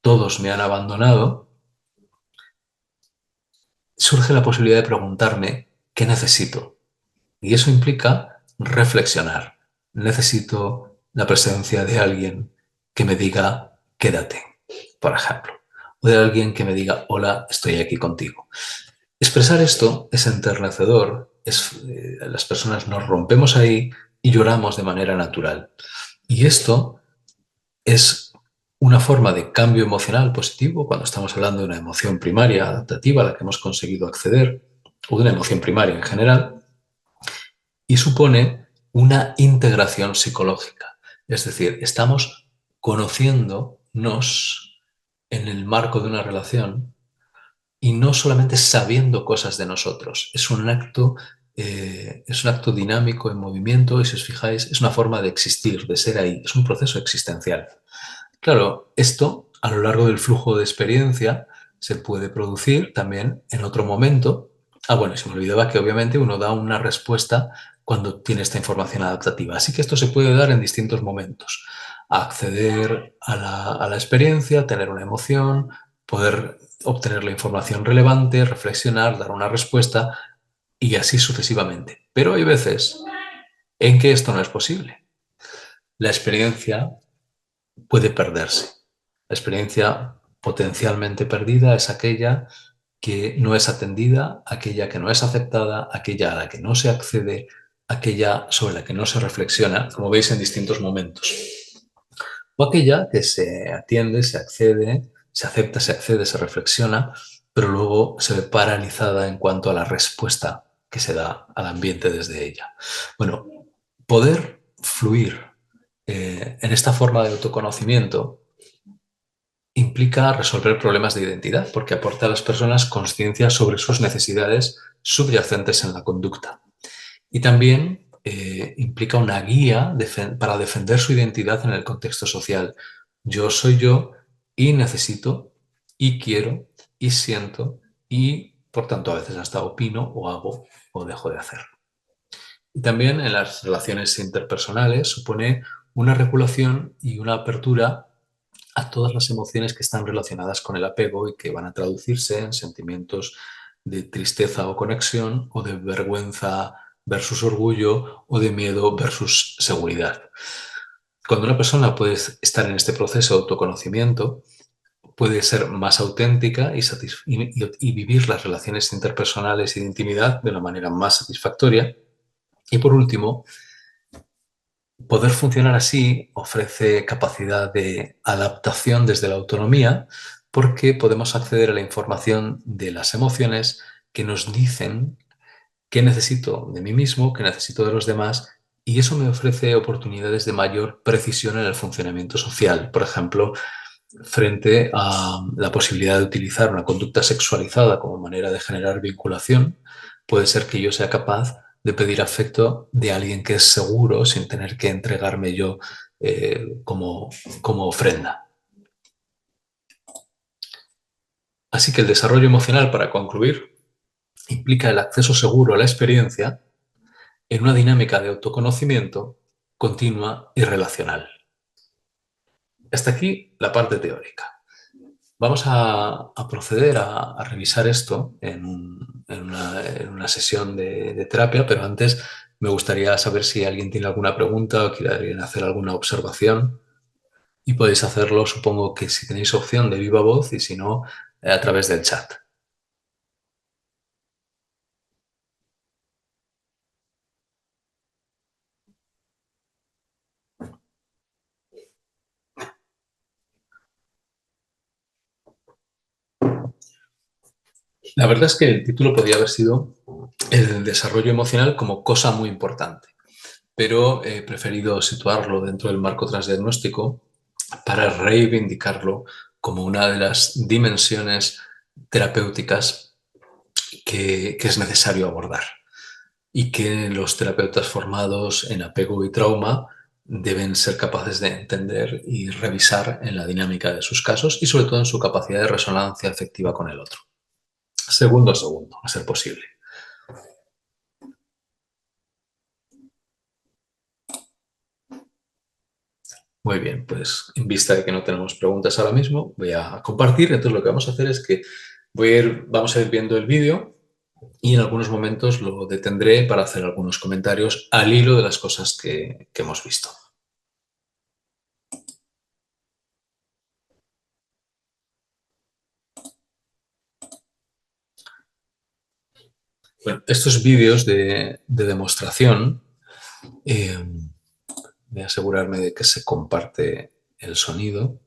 todos me han abandonado, surge la posibilidad de preguntarme qué necesito. Y eso implica reflexionar. Necesito la presencia de alguien que me diga, quédate, por ejemplo. O de alguien que me diga, hola, estoy aquí contigo. Expresar esto es enternecedor. Las personas nos rompemos ahí y lloramos de manera natural. Y esto es una forma de cambio emocional positivo cuando estamos hablando de una emoción primaria adaptativa a la que hemos conseguido acceder, o de una emoción primaria en general, y supone una integración psicológica. Es decir, estamos conociéndonos en el marco de una relación y no solamente sabiendo cosas de nosotros. Es un acto dinámico en movimiento y si os fijáis es una forma de existir, de ser ahí. Es un proceso existencial. Claro, esto a lo largo del flujo de experiencia se puede producir también en otro momento Bueno, se me olvidaba que obviamente uno da una respuesta cuando tiene esta información adaptativa. Así que esto se puede dar en distintos momentos. Acceder a la experiencia, tener una emoción, poder obtener la información relevante, reflexionar, dar una respuesta y así sucesivamente. Pero hay veces en que esto no es posible. La experiencia puede perderse. La experiencia potencialmente perdida es aquella que no es atendida, aquella que no es aceptada, aquella a la que no se accede, aquella sobre la que no se reflexiona, como veis en distintos momentos. O aquella que se atiende, se accede, se acepta, se accede, se reflexiona, pero luego se ve paralizada en cuanto a la respuesta que se da al ambiente desde ella. Bueno, poder fluir en esta forma de autoconocimiento implica resolver problemas de identidad porque aporta a las personas conciencia sobre sus necesidades subyacentes en la conducta. Y también implica una guía para defender su identidad en el contexto social. Yo soy yo y necesito y quiero y siento y, por tanto, a veces hasta opino o hago o dejo de hacer. Y también en las relaciones interpersonales supone una regulación y una apertura a todas las emociones que están relacionadas con el apego y que van a traducirse en sentimientos de tristeza o conexión, o de vergüenza versus orgullo, o de miedo versus seguridad. Cuando una persona puede estar en este proceso de autoconocimiento, puede ser más auténtica y vivir las relaciones interpersonales y de intimidad de una manera más satisfactoria. Y por último, poder funcionar así ofrece capacidad de adaptación desde la autonomía porque podemos acceder a la información de las emociones que nos dicen qué necesito de mí mismo, qué necesito de los demás, y eso me ofrece oportunidades de mayor precisión en el funcionamiento social. Por ejemplo, frente a la posibilidad de utilizar una conducta sexualizada como manera de generar vinculación, puede ser que yo sea capaz de pedir afecto de alguien que es seguro sin tener que entregarme yo como ofrenda. Así que el desarrollo emocional, para concluir, implica el acceso seguro a la experiencia en una dinámica de autoconocimiento continua y relacional. Hasta aquí la parte teórica. Vamos a proceder a revisar esto en una sesión de terapia, pero antes me gustaría saber si alguien tiene alguna pregunta o quiere hacer alguna observación, y podéis hacerlo, supongo que si tenéis opción de viva voz, y si no, a través del chat. La verdad es que el título podría haber sido el desarrollo emocional como cosa muy importante, pero he preferido situarlo dentro del marco transdiagnóstico para reivindicarlo como una de las dimensiones terapéuticas que es necesario abordar y que los terapeutas formados en apego y trauma deben ser capaces de entender y revisar en la dinámica de sus casos y sobre todo en su capacidad de resonancia afectiva con el otro. Segundo a segundo, a ser posible. Muy bien, pues en vista de que no tenemos preguntas ahora mismo, voy a compartir. Entonces lo que vamos a hacer es que vamos a ir viendo el vídeo y en algunos momentos lo detendré para hacer algunos comentarios al hilo de las cosas que hemos visto. Bueno, estos vídeos de demostración, voy a asegurarme de que se comparte el sonido.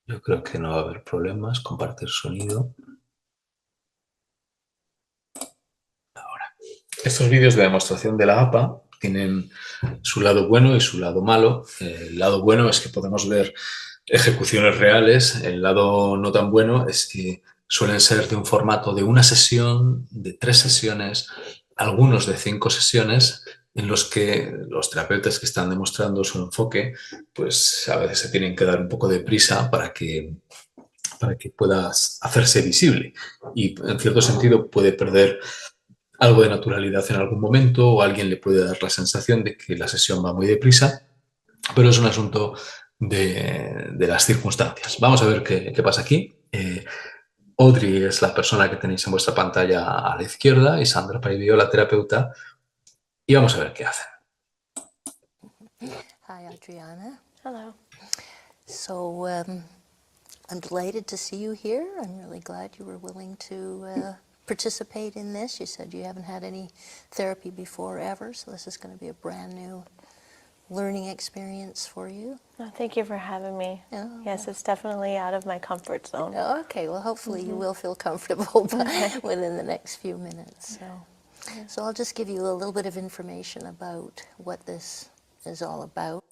Yo creo que no va a haber problemas, compartir sonido. Estos vídeos de demostración de la APA tienen su lado bueno y su lado malo. El lado bueno es que podemos ver ejecuciones reales. El lado no tan bueno es que suelen ser de un formato de una sesión, de 3 sesiones, algunos de 5 sesiones, en los que los terapeutas que están demostrando su enfoque, pues a veces se tienen que dar un poco de prisa para que pueda hacerse visible. Y en cierto sentido puede perder algo de naturalidad en algún momento o alguien le puede dar la sensación de que la sesión va muy deprisa, pero es un asunto de las circunstancias. Vamos a ver qué pasa aquí. Audrey es la persona que tenéis en vuestra pantalla a la izquierda y Sandra Paivio, la terapeuta, y vamos a ver qué hacen. Hi, Adriana. Hello. So I'm delighted to see you here. I'm really glad you were willing to participate in this. You said you haven't had any therapy before ever, so this is going to be a brand new learning experience for you. Oh, thank you for having me. Oh, Yes, it's definitely out of my comfort zone. Okay, well, hopefully you will feel comfortable within the next few minutes. So I'll just give you a little bit of information about what this is all about.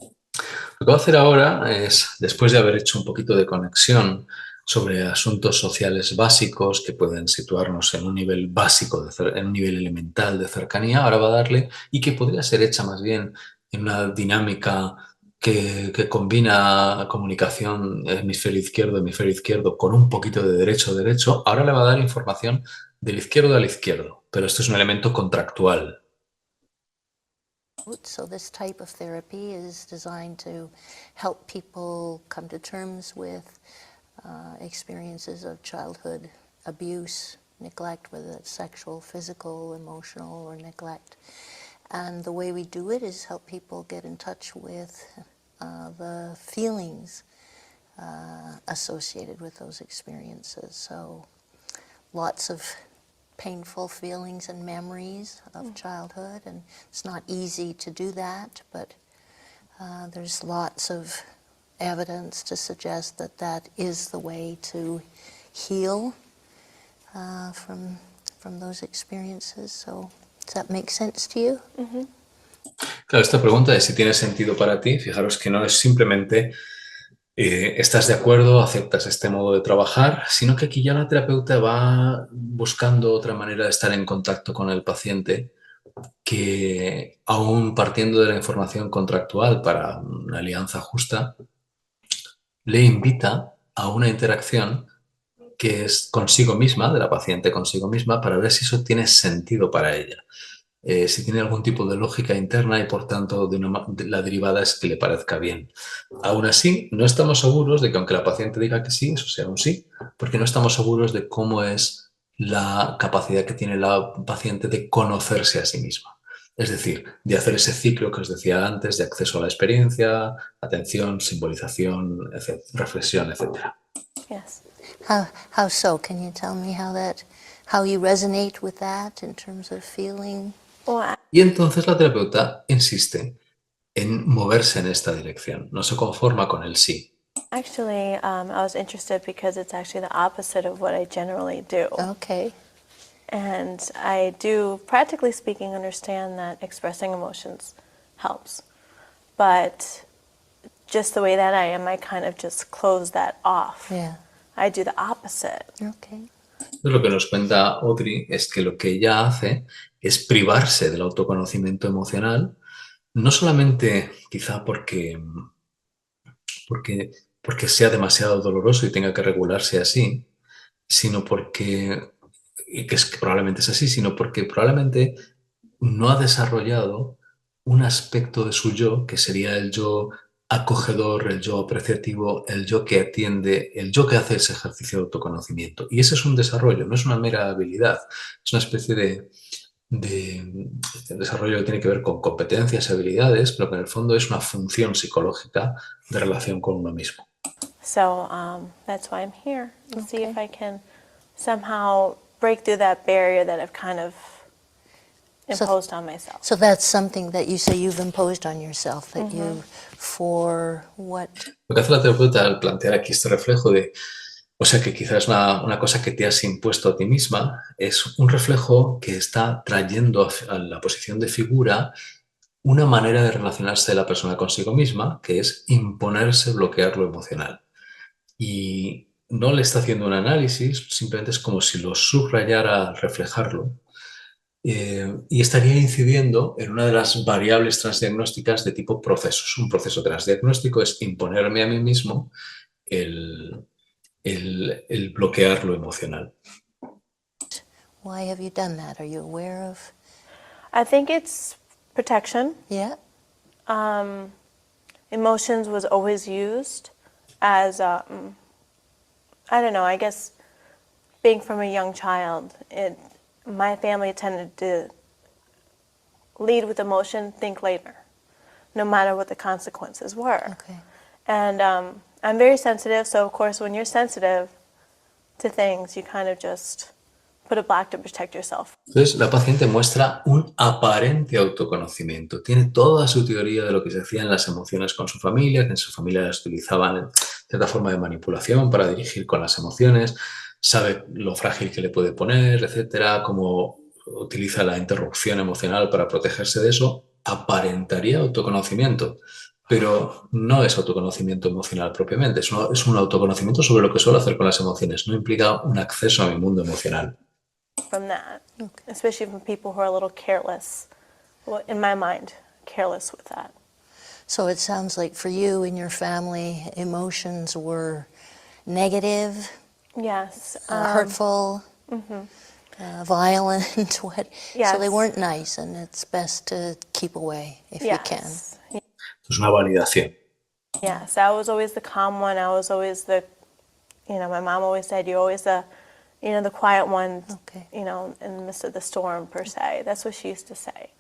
Lo que voy a hacer ahora es, después de haber hecho un poquito de conexión sobre asuntos sociales básicos que pueden situarnos en un nivel básico, en un nivel elemental de cercanía, ahora va a darle, y que podría ser hecha más bien en una dinámica que combina comunicación hemisferio izquierdo con un poquito de derecho, ahora le va a dar información del izquierdo al izquierdo, pero esto es un elemento contractual. So this type of therapy is designed to help people come to terms with experiences of childhood abuse, neglect, whether it's sexual, physical, emotional, or neglect. And the way we do it is help people get in touch with the feelings associated with those experiences. So lots of painful feelings and memories of childhood, and it's not easy to do that, but there's lots of evidence to suggest that that is the way to heal from those experiences. So does that make sense to you? Mm-hmm. Claro, esta pregunta de si tiene sentido para ti, fijaros que no es simplemente estás de acuerdo, aceptas este modo de trabajar, sino que aquí ya la terapeuta va buscando otra manera de estar en contacto con el paciente que, aún partiendo de la información contractual para una alianza justa, le invita a una interacción que es consigo misma, de la paciente consigo misma, para ver si eso tiene sentido para ella. Si tiene algún tipo de lógica interna y por tanto la derivada es que le parezca bien. Aún así, no estamos seguros de que aunque la paciente diga que sí, eso sea un sí, porque no estamos seguros de cómo es la capacidad que tiene la paciente de conocerse a sí misma. Es decir, de hacer ese ciclo que os decía antes de acceso a la experiencia, atención, simbolización, reflexión, etc. Yes. How so? Can you tell me how you resonate with that in terms of feeling? Y entonces la terapeuta insiste en moverse en esta dirección, no se conforma con el sí. Actually, I was interested because it's actually the opposite of what I generally do. Okay. And I do, practically speaking, understand that expressing emotions helps. But just the way that I am, I kind of just close that off. Yeah. I do the opposite. Okay. Lo que nos cuenta Audrey es que lo que ella hace es privarse del autoconocimiento emocional, no solamente quizá porque sea demasiado doloroso y tenga que regularse así, sino porque, y que probablemente es así, sino porque probablemente no ha desarrollado un aspecto de su yo, que sería el yo acogedor, el yo apreciativo, el yo que atiende, el yo que hace ese ejercicio de autoconocimiento. Y ese es un desarrollo, no es una mera habilidad, es una especie de desarrollo que tiene que ver con competencias y habilidades, pero que en el fondo es una función psicológica de relación con uno mismo. So that's why I'm here, to see if I can somehow break through that barrier that I've kind of imposed on myself. So that's something that you say you've imposed on yourself, that you, for what? Lo que hace la terapeuta al plantear aquí este reflejo de, o sea, que quizás una cosa que te has impuesto a ti misma, es un reflejo que está trayendo a la posición de figura una manera de relacionarse de la persona consigo misma, que es imponerse, bloquear lo emocional. Y no le está haciendo un análisis, simplemente es como si lo subrayara al reflejarlo. Y estaría incidiendo en una de las variables transdiagnósticas de tipo procesos. Un proceso transdiagnóstico es imponerme a mí mismo el bloquear lo emocional. Why have you done that? Are you aware of? I think it's protection. Yeah. Emotions was always used as, I don't know, I guess being from a young child, my family tended to lead with emotion, think later, no matter what the consequences were. Okay. And I'm very sensitive, so of course when you're sensitive to things, you kind of just put a block to protect yourself. Entonces, la paciente muestra un aparente autoconocimiento. Tiene toda su teoría de lo que se hacía en las emociones con su familia, que en su familia las utilizaban cierta forma de manipulación para dirigir con las emociones, sabe lo frágil que le puede poner, etcétera, cómo utiliza la interrupción emocional para protegerse de eso. Aparentaría autoconocimiento, pero no es autoconocimiento emocional propiamente, es un autoconocimiento sobre lo que suelo hacer con las emociones, no implica un acceso a mi mundo emocional. From that, especially from people who are a little careless, well, in my mind, careless with that. So it sounds like for you and your family, emotions were negative, Yes. hurtful, violent. What? Yes. So they weren't nice, and it's best to keep away if you can. Yes. Es una validación. Yes, I was always the calm one. I was always the, my mom always said, you're always the, the quiet one, Okay. in the midst of the storm, per se. That's what she used to say.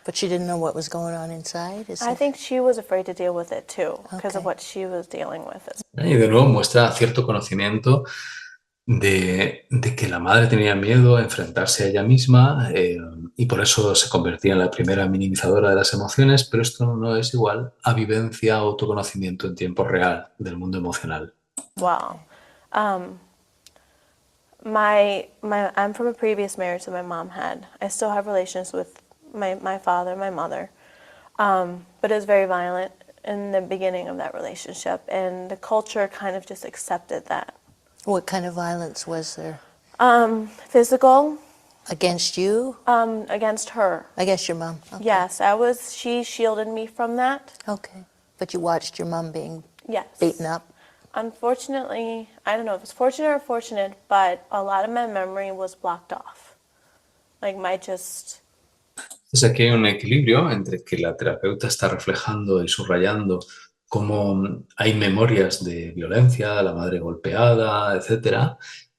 But she didn't know what was going on inside? I think she was afraid to deal with it, too, because of Okay. what she was dealing with. Y de nuevo muestra cierto conocimiento de que la madre tenía miedo a enfrentarse a ella misma y por eso se convertía en la primera minimizadora de las emociones, pero esto no es igual a vivencia, autoconocimiento en tiempo real del mundo emocional. Wow. I'm from a previous marriage that my mom had. I still have relations with my father, my mother, but it was very violent in the beginning of that relationship, and the culture kind of just accepted that. What kind of violence was there? Physical, Against you? against her. Against your mom? Okay. Yes, she shielded me from that. Okay. But you watched your mom being Yes. beaten up? Unfortunately, I don't know if it's fortunate or fortunate, but a lot of my memory was blocked off. Like Entonces aquí hay un equilibrio entre que la terapeuta está reflejando y subrayando cómo hay memorias de violencia, la madre golpeada, etcétera,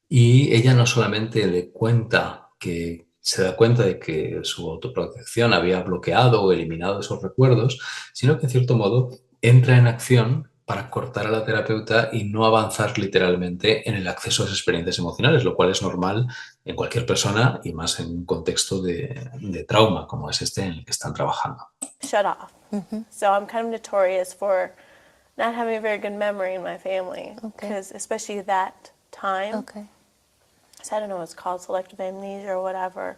y ella no solamente le cuenta que se da cuenta de que su autoprotección había bloqueado o eliminado esos recuerdos, sino que en cierto modo entra en acción para cortar a la terapeuta y no avanzar literalmente en el acceso a esas experiencias emocionales, lo cual es normal en cualquier persona y más en un contexto de trauma como es este en el que están trabajando. shut off. So I'm kind of notorious for not having a very good memory in my family, Okay. because especially that time. Okay. So I don't know what it's called, selective amnesia or whatever,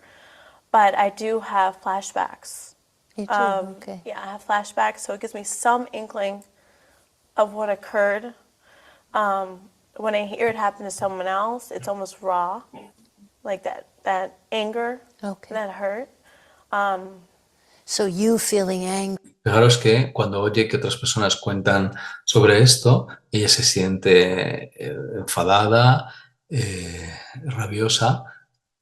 but I do have flashbacks. You too? Okay. Yeah, I have flashbacks, so it gives me some inkling of what occurred. When I hear it happen to someone else, it's almost raw, like that anger, Okay. that hurt. So you feeling angry. Fijaros que cuando oye que otras personas cuentan sobre esto, ella se siente enfadada, rabiosa,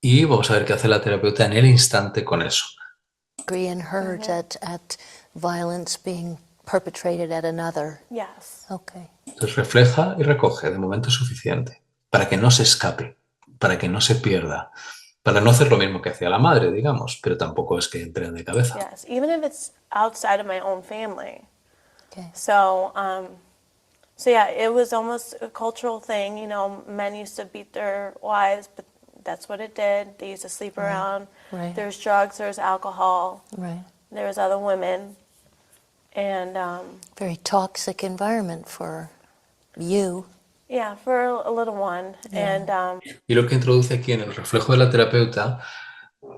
y vamos a ver qué hace la terapeuta en el instante con eso. And hurt at violence being perpetrated at another. Yes. Okay. Entonces refleja y recoge de momento suficiente para que no se escape, para que no se pierda, para no hacer lo mismo que hacía la madre, digamos, pero tampoco es que entren de cabeza. Yes, even if it's outside of my own family. Okay. So, yeah, it was almost a cultural thing. Men used to beat their wives, but that's what it did. They used to sleep around. Right. There's drugs, there's alcohol, Right. there's other women. And, Very toxic environment for you. yeah, for a little one. Yeah. And, Y lo que introduce aquí en el reflejo de la terapeuta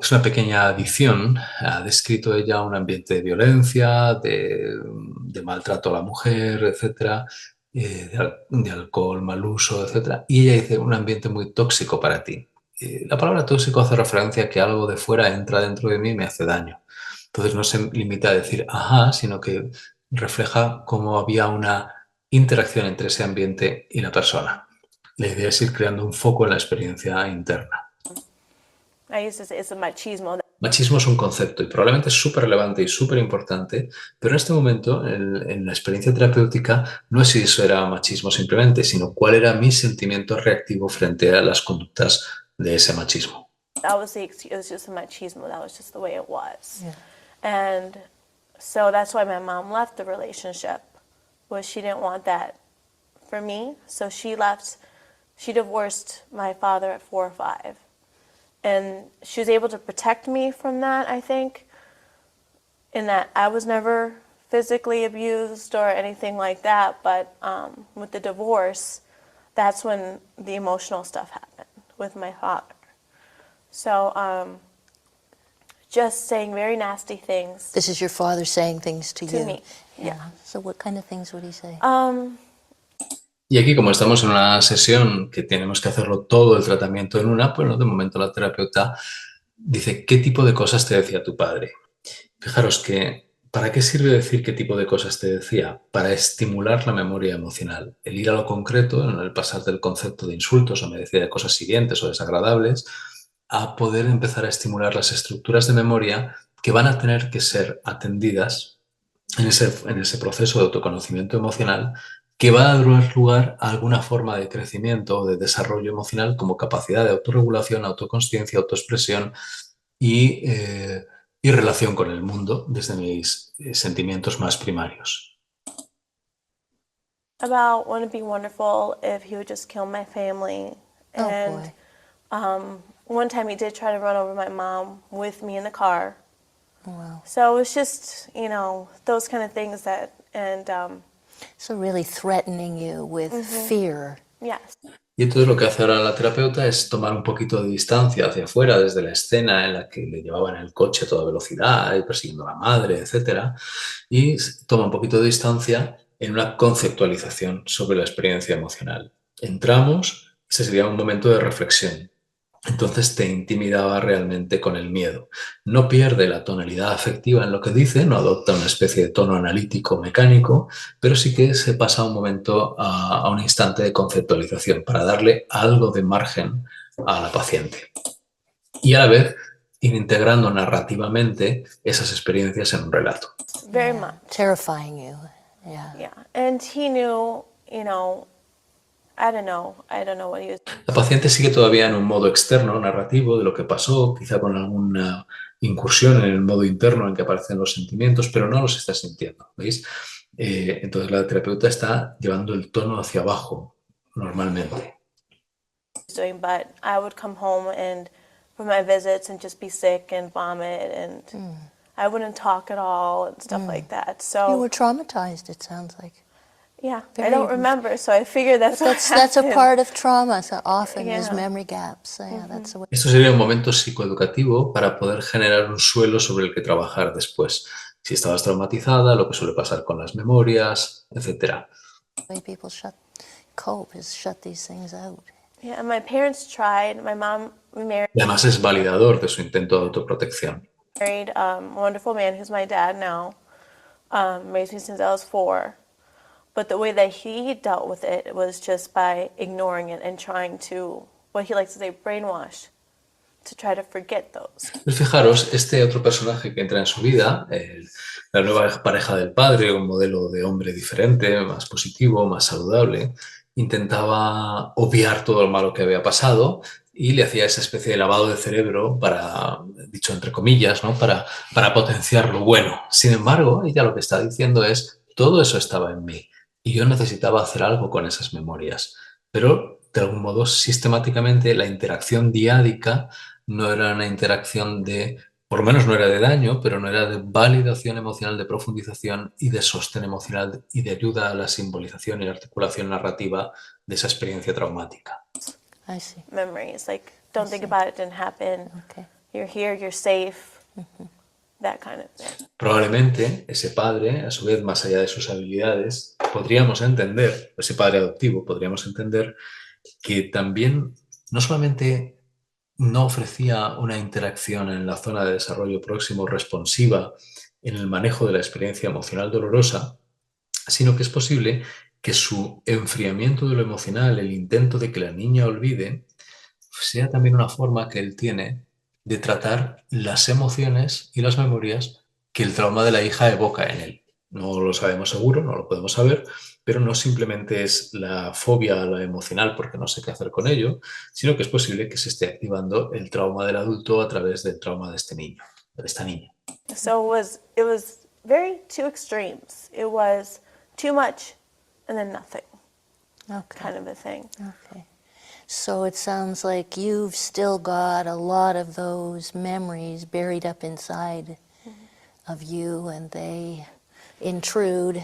es una pequeña adición. Ha descrito ella un ambiente de violencia, de maltrato a la mujer, etcétera, de alcohol, mal uso, etcétera. Y ella dice un ambiente muy tóxico para ti. La palabra tóxico hace referencia a que algo de fuera entra dentro de mí y me hace daño. Entonces no se limita a decir ajá, sino que refleja cómo había una interacción entre ese ambiente y la persona. La idea es ir creando un foco en la experiencia interna. I used to say it's a machismo. Machismo es un concepto y probablemente es súper relevante y súper importante, pero en este momento, en la experiencia terapéutica, no es si eso era machismo simplemente, sino cuál era mi sentimiento reactivo frente a las conductas de ese machismo. That was it was just a machismo. That was just the way it was. Yeah. And so that's why my mom left the relationship, was she didn't want that for me. So she left, she divorced my father at 4 or 5. And she was able to protect me from that, I think, in that I was never physically abused or anything like that. But with the divorce, that's when the emotional stuff happened with my father. So just saying very nasty things This is your father saying things to to you. me. Yeah. So what kind of things would he say? Y aquí, como estamos en una sesión que tenemos que hacerlo todo el tratamiento en una, pues ¿no? De momento la terapeuta dice, ¿qué tipo de cosas te decía tu padre? Fijaros que, ¿para qué sirve decir qué tipo de cosas te decía? Para estimular la memoria emocional. El ir a lo concreto, en el pasar del concepto de insultos o me decía de cosas hirientes o desagradables, a poder empezar a estimular las estructuras de memoria que van a tener que ser atendidas en ese proceso de autoconocimiento emocional, que va a dar lugar a alguna forma de crecimiento o de desarrollo emocional como capacidad de autorregulación, autoconsciencia, autoexpresión y relación con el mundo desde mis sentimientos más primarios. About wouldn't it be wonderful if he would just kill my family? Oh, And boy. one time he did try to run over my mom with me in the car. Wow. So it was just, you know, those kind of things that, and So really threatening you with fear. yes. Y entonces lo que hace ahora la terapeuta es tomar un poquito de distancia hacia afuera desde la escena en la que le llevaban el coche a toda velocidad y persiguiendo a la madre, etcétera, y toma un poquito de distancia en una conceptualización sobre la experiencia emocional. Entramos, ese sería un momento de reflexión. Entonces te intimidaba realmente con el miedo. No pierde la tonalidad afectiva en lo que dice, no adopta una especie de tono analítico mecánico, pero sí que se pasa un momento a un instante de conceptualización para darle algo de margen a la paciente. Y a la vez ir integrando narrativamente esas experiencias en un relato. Very Yeah. much. Terrifying you. Yeah. Yeah. And he knew, you know, I don't know what he was. La paciente sigue todavía en un modo externo, narrativo, de lo que pasó, quizá con alguna incursión en el modo interno en que aparecen los sentimientos, pero no los está sintiendo, ¿veis? Entonces la terapeuta está llevando el tono hacia abajo, normalmente. Doing, but I would come home and from my visits and just be sick and vomit and I wouldn't talk at all and stuff like that. So You were traumatized, it sounds like. yeah, very- I don't remember, so I figured that's what That's a happened. part of trauma. So often there's Yeah. memory gaps. Yeah, that's the way. Esto sería un momento psicoeducativo para poder generar un suelo sobre el que trabajar después. Si estabas traumatizada, lo que suele pasar con las memorias, etcétera. People cope is shut these things out. Yeah, and my parents tried. My mom married Y además es validador de su intento de autoprotección. a wonderful man who's my dad now. Raised me since I was 4. But the way that he dealt with it was just by ignoring it and trying to, what he likes to say, brainwash, to try to forget those. Pues fijaros, este otro personaje que entra en su vida, la nueva pareja del padre, un modelo de hombre diferente, más positivo, más saludable, intentaba obviar todo lo malo que había pasado y le hacía esa especie de lavado de cerebro para, dicho entre comillas, ¿no? para potenciar lo bueno. Sin embargo, ella lo que está diciendo es, todo eso estaba en mí y yo necesitaba hacer algo con esas memorias. Pero, de algún modo, sistemáticamente la interacción diádica no era una interacción de, por lo menos no era de daño, pero no era de validación emocional, de profundización y de sostén emocional y de ayuda a la simbolización y la articulación narrativa de esa experiencia traumática. I see. Memories, like, don't think about it, didn't happen. Okay. You're here, you're safe. That kind of thing. Probablemente ese padre, a su vez, más allá de sus habilidades, podríamos entender, ese padre adoptivo, podríamos entender que también no solamente no ofrecía una interacción en la zona de desarrollo próximo responsiva en el manejo de la experiencia emocional dolorosa, sino que es posible que su enfriamiento de lo emocional, el intento de que la niña olvide, sea también una forma que él tiene de tratar las emociones y las memorias que el trauma de la hija evoca en él. No lo sabemos seguro, no lo podemos saber, pero no simplemente es la fobia a lo emocional porque no sé qué hacer con ello, sino que es posible que se esté activando el trauma del adulto a través del trauma de este niño, de esta niña. So it was very two extremes. It was too much and then nothing, Okay. kind of a thing. Okay. So it sounds like you've still got a lot of those memories buried up inside of you, and they intrude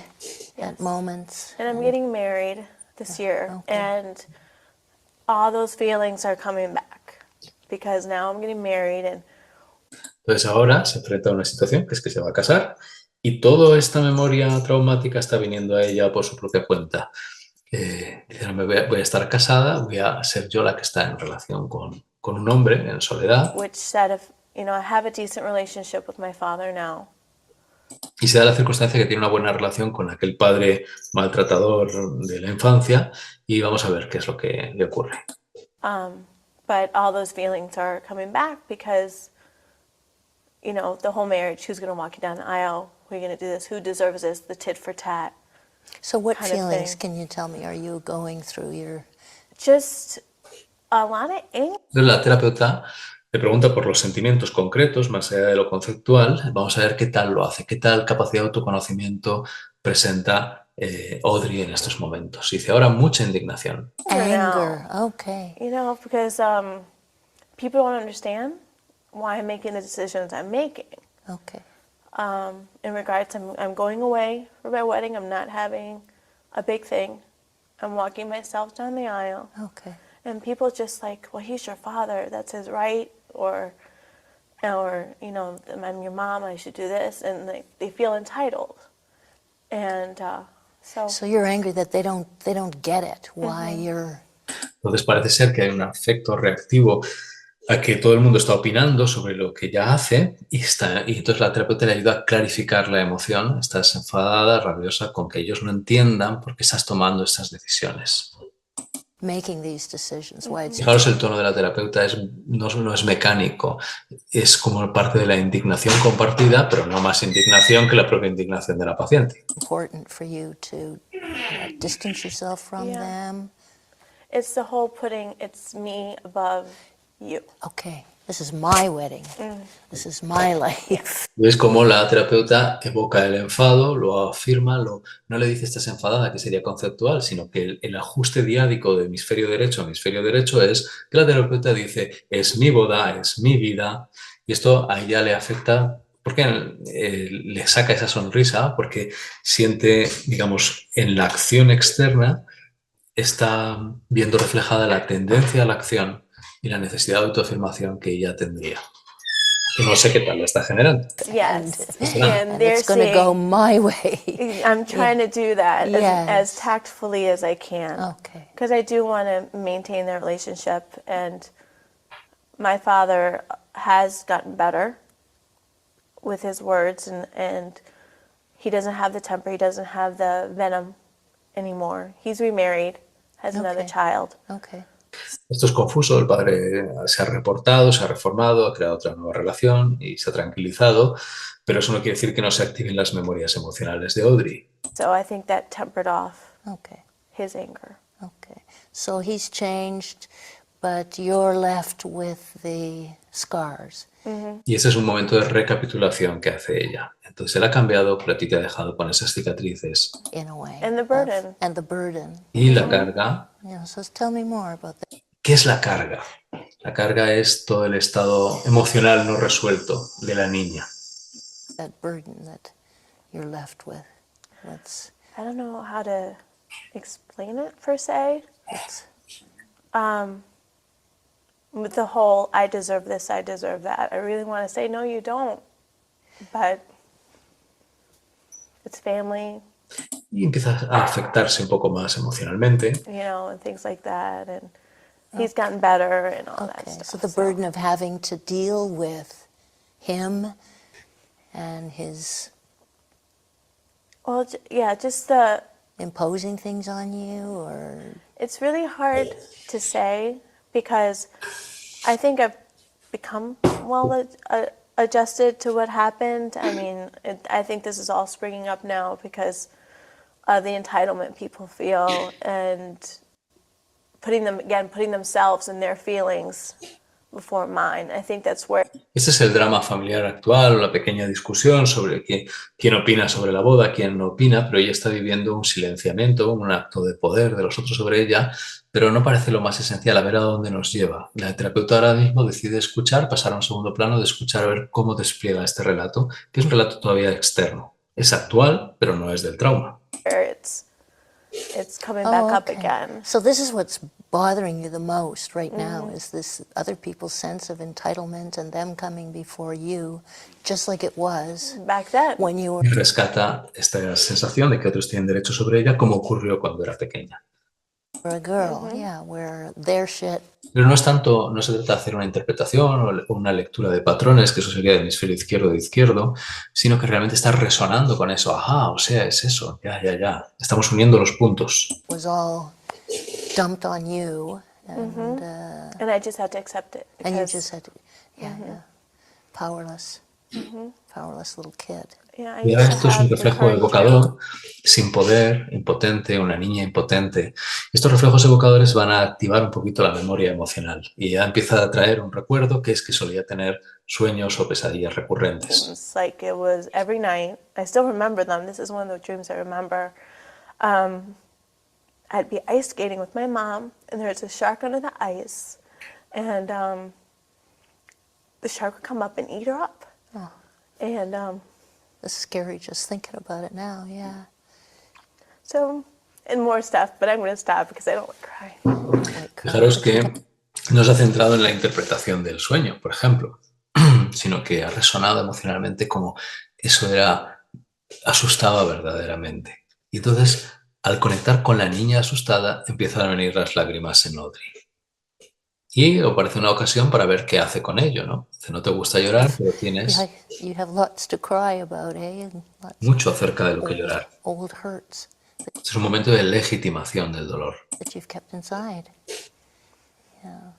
at moments. And I'm getting married this year, okay. and all those feelings are coming back because now I'm getting married and Entonces ahora se enfrenta a una situación que es que se va a casar y toda esta memoria traumática está viniendo a ella por su propia cuenta. Dice, "No, voy a estar casada, voy a ser yo la que está en relación con un hombre en soledad". which said if I have a decent relationship with my father now. Y se da la circunstancia que tiene una buena relación con aquel padre maltratador de la infancia y vamos a ver qué es lo que le ocurre. But all those feelings are coming back because, the whole marriage, who's going to walk you down the aisle? Who are you going to do this? Who deserves this? The tit for tat. So what kind of feelings thing. can you tell me are you going through? Your Just a lot of anger. Entonces la terapeuta le pregunta por los sentimientos concretos, más allá de lo conceptual. Vamos a ver qué tal lo hace, qué tal capacidad de autoconocimiento presenta Audrey en estos momentos. Dice, ahora mucha indignación. anger. Okay. Because people don't understand why I'm making the decisions I'm making. Okay. In regards, I'm going away for my wedding. I'm not having a big thing. I'm walking myself down the aisle. Okay. And people just like, well, he's your father. That's his right. Or I'm your mom. I should do this. And they feel entitled. And So you're angry that they don't get it. Why you're Entonces parece ser que hay un afecto reactivo a que todo el mundo está opinando sobre lo que ella hace y entonces la terapeuta le ayuda a clarificar la emoción. Estás enfadada, rabiosa con que ellos no entiendan por qué estás tomando estas decisiones. making these decisions. Why it's Fijaros, el tono de la terapeuta no es mecánico, es como parte de la indignación compartida, pero no más indignación que la propia indignación de la paciente. important for you to distance yourself from Yeah. them. it's the whole putting it's me above you. Okay, this is my wedding. This is my life. ¿Ves cómo la terapeuta evoca el enfado, lo afirma, no le dice estás enfadada, que sería conceptual, sino que el ajuste diádico de hemisferio derecho es que la terapeuta dice es mi boda, es mi vida, y esto a ella le afecta porque le saca esa sonrisa, porque siente, digamos, en la acción externa está viendo reflejada la tendencia a la acción y la necesidad de autoafirmación que ella tendría. Que no sé qué tal la está generando. Yes. And And they're it's going to go saying, my way. I'm trying to do that Yes. as tactfully as I can. Okay. Because I do want to maintain the relationship, and my father has gotten better with his words, and he doesn't have the temper, he doesn't have the venom anymore. He's remarried, has another Okay. child. Okay. Esto es confuso, el padre se ha reportado, se ha reformado, ha creado otra nueva relación y se ha tranquilizado, pero eso no quiere decir que no se activen las memorias emocionales de Audrey. So I think that tempered off Okay. his anger. Okay. So he's changed, but you're left with the scars. Y ese es un momento de recapitulación que hace ella. Entonces él ha cambiado, pero a ti te ha dejado con esas cicatrices In a way. And the burden. And the burden. y la carga. Yeah, so tell me more about that. ¿Qué es la carga? La carga es todo el estado emocional no resuelto de la niña. That burden that you're left with. I don't know how to explain it per se. Let's With the whole, I deserve this, I deserve that. I really want to say, no, you don't. But it's family, Y empieza a afectarse un poco más emocionalmente. and things like that. And he's gotten better and all that Okay, stuff. so the burden of having to deal with him and his Well, just the imposing things on you, or? It's really hard to say because I think I've become well adjusted to what happened. I mean, I think this is all springing up now because of the entitlement people feel and putting themselves and their feelings before mine. I think that's where Este es el drama familiar actual, o la pequeña discusión sobre quién opina sobre la boda, quién no opina, pero ella está viviendo un silenciamiento, un acto de poder de los otros sobre ella, pero no parece lo más esencial, a ver a dónde nos lleva. La terapeuta ahora mismo decide escuchar, pasar a un segundo plano de escuchar a ver cómo despliega este relato, que es un relato todavía externo. Es actual, pero no es del trauma. it's coming back up okay. again. So this is what's bothering you the most right now, is this other people's sense of entitlement and them coming before you, just like it was Back then. when you were Y rescata esta sensación de que otros tienen derecho sobre ella, como ocurrió cuando era pequeña. a girl, yeah, where their shit Pero no es tanto, no se trata de hacer una interpretación o una lectura de patrones, que eso sería de hemisferio izquierdo de izquierdo, sino que realmente está resonando con eso. Ajá, o sea, es eso, ya. Estamos uniendo los puntos. was all dumped on you, and And I just had to accept it. and you because- just had to, yeah, powerless, powerless little kid. Yeah, I Y used to esto es un have reflejo recurring evocador, sin poder, impotente, una niña impotente. Estos reflejos evocadores van a activar un poquito la memoria emocional y ya empieza a traer un recuerdo que es que solía tener sueños o pesadillas recurrentes. dreams. Like it was every night. I still remember them. This is one of the dreams I remember. I'd be ice skating with my mom, and there's a shark under the ice, and the shark would come up and eat her up. Oh. And It's scary just thinking about it now, yeah. so, and more stuff, but I'm going to stop because I don't want to cry. Like, Fijaros que no se ha centrado en la interpretación del sueño, por ejemplo, sino que ha resonado emocionalmente como eso asustaba verdaderamente. Y entonces, al conectar con la niña asustada, empiezan a venir las lágrimas en Audrey. Y aparece una ocasión para ver qué hace con ello, ¿no? Dice, no te gusta llorar, pero tienes you have lots to cry about, and lots mucho acerca de lo que of llorar. old hurts Es un momento de legitimación del dolor. that you've kept inside. Yeah.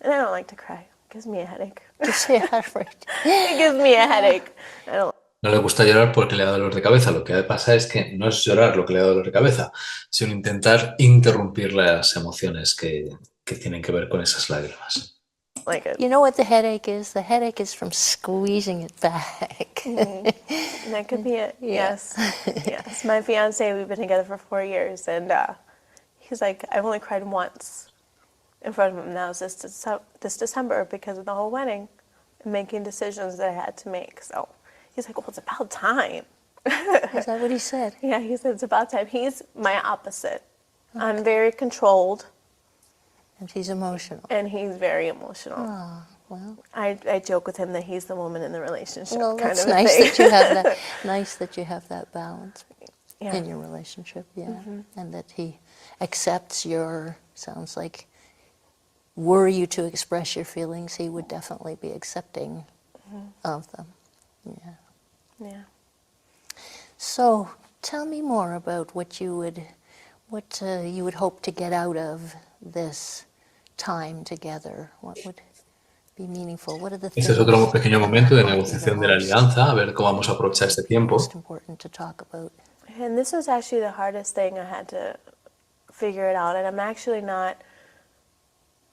And I don't like to cry. It gives me a headache. Yeah, right. It gives me a headache. I don't. No le gusta llorar porque le da dolor de cabeza. Lo que pasa es que no es llorar lo que le da dolor de cabeza, sino intentar interrumpir las emociones que tienen que ver con esas lágrimas. Like it. You know what the headache is? The headache is from squeezing it back. That could be it. Yeah. Yes. Yes. My fiance, we've been together for 4 years, and he's like, I've only cried once in front of him now this December because of the whole wedding and making decisions that I had to make. So he's like, well, it's about time. Is that what he said? Yeah, he said it's about time. He's my opposite. I'm very controlled, And she's emotional. and he's very emotional. Oh, well, I joke with him that he's the woman in the relationship. well, kind that's of a nice thing. that you have that. Nice that you have that balance Yeah. in your relationship, yeah, and that he accepts your. Sounds like, were you to express your feelings, he would definitely be accepting of them. Yeah. Yeah. So, tell me more about what you would hope to get out of this time together. What would be meaningful? What are the Este es otro pequeño momento de negociación de la alianza, a ver cómo vamos a aprovechar este tiempo. most important to talk about? And this was actually the hardest thing. I had to figure it out, and I'm actually not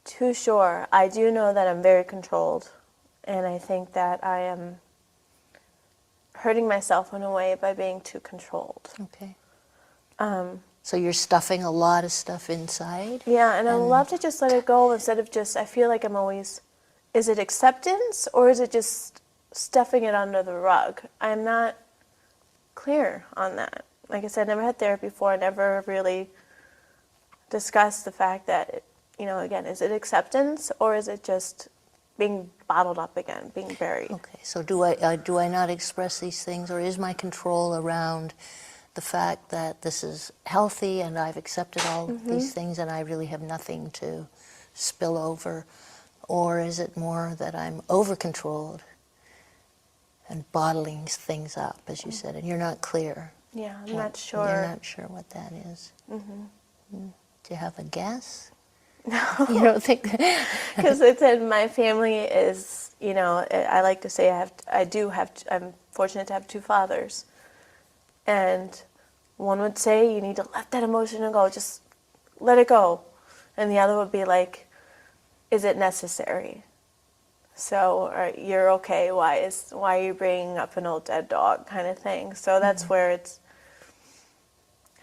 too sure. I do know that I'm very controlled, and I think that I am hurting myself in a way by being too controlled. Okay. So you're stuffing a lot of stuff inside? Yeah, and I would love to just let it go instead of just, I feel like I'm always, is it acceptance or is it just stuffing it under the rug? I'm not clear on that. Like I said, I never had therapy before. I never really discussed the fact that, again, is it acceptance or is it just being bottled up again, being buried? Okay, so do I not express these things, or is my control around the fact that this is healthy and I've accepted all these things and I really have nothing to spill over? Or is it more that I'm over-controlled and bottling things up, as you said, and you're not clear? Yeah, I'm What- not sure. You're not sure what that is. Mm. Do you have a guess? No. You don't think Because it's in my family is, you know, I like to say I'm fortunate to have two fathers. And one would say you need to let that emotion go, just let it go. And the other would be like, is it necessary? So you're okay, why are you bringing up an old dead dog kind of thing. So that's where it's,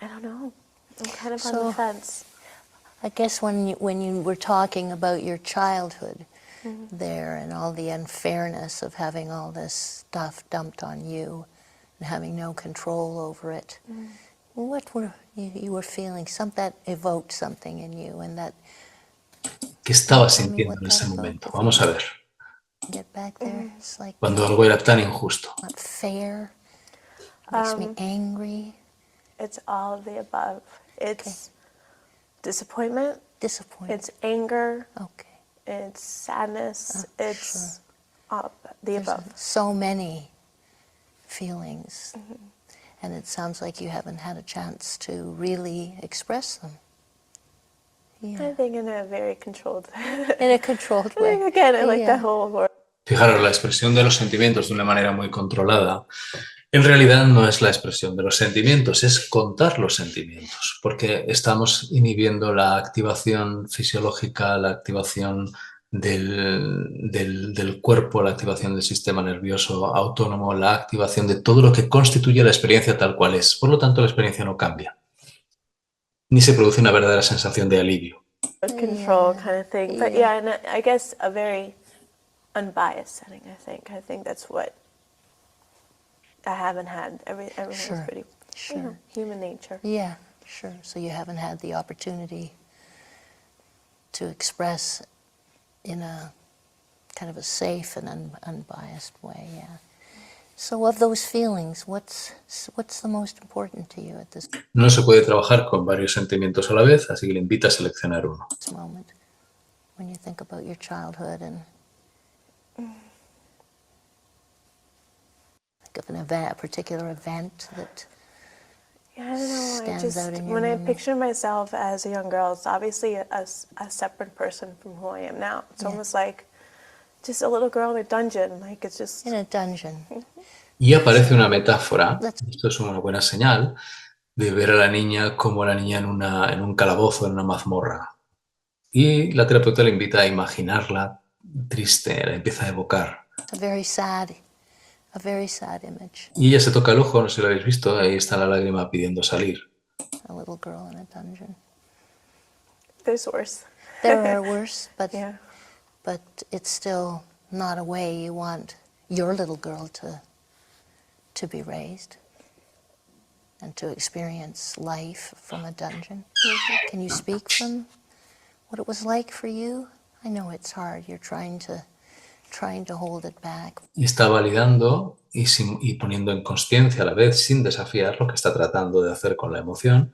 I don't know, I'm kind of on the So- fence. I guess when you were talking about your childhood there and all the unfairness of having all this stuff dumped on you and having no control over it, what were you were feeling? That evoked something in you, and that ¿Qué estaba Tell me sintiendo what en that ese evoked momento? with Vamos you. a ver. get back there. It's like Cuando algo era tan injusto. not fair. Makes me angry, It's all of the above. It's disappointment, disappointed. it's anger, Okay. it's sadness, it's all the There's above. so many feelings, and it sounds like you haven't had a chance to really express them. I Yeah, think in a very controlled in a controlled I way. think again, I like Yeah. that whole word. Fijaros, la expresión de los sentimientos de una manera muy controlada, en realidad no es la expresión de los sentimientos, es contar los sentimientos, porque estamos inhibiendo la activación fisiológica, la activación del cuerpo, la activación del sistema nervioso autónomo, la activación de todo lo que constituye la experiencia tal cual es. Por lo tanto, la experiencia no cambia, ni se produce una verdadera sensación de alivio. Control kind of thing. But Yeah. yeah, and I guess a very unbiased setting, I think. I think that's what I haven't had. Everyone's Sure, pretty, sure. you know, human nature. Yeah, sure. So you haven't had the opportunity to express in a kind of a safe and unbiased way, yeah. So of those feelings, what's the most important to you at this No se puede trabajar con varios sentimientos a la vez, así que le invito a seleccionar uno. moment when you think about your childhood and think of an event, a particular event that Yeah, I don't know. Stands out in your when I memory. picture myself as a young girl, it's obviously a separate person from who I am now. It's Yeah. almost like just a little girl in a dungeon. Like it's just in a dungeon. Y aparece una metáfora, Let's- esto es una buena señal, de ver a la niña como la niña en un calabozo, en una mazmorra. Y la terapeuta le invita a imaginarla triste, la empieza a evocar. a very sad image. Y ella se toca el ojo, no sé si lo habéis visto, ahí está la lágrima pidiendo salir. A little girl in a dungeon. there's worse. There are worse, but Yeah. but it's still not a way you want your little girl to be raised and to experience life from a dungeon. Can you speak from what it was like for you? I know it's hard. You're trying to hold it back. Y está validando y poniendo en consciencia a la vez, sin desafiar, lo que está tratando de hacer con la emoción,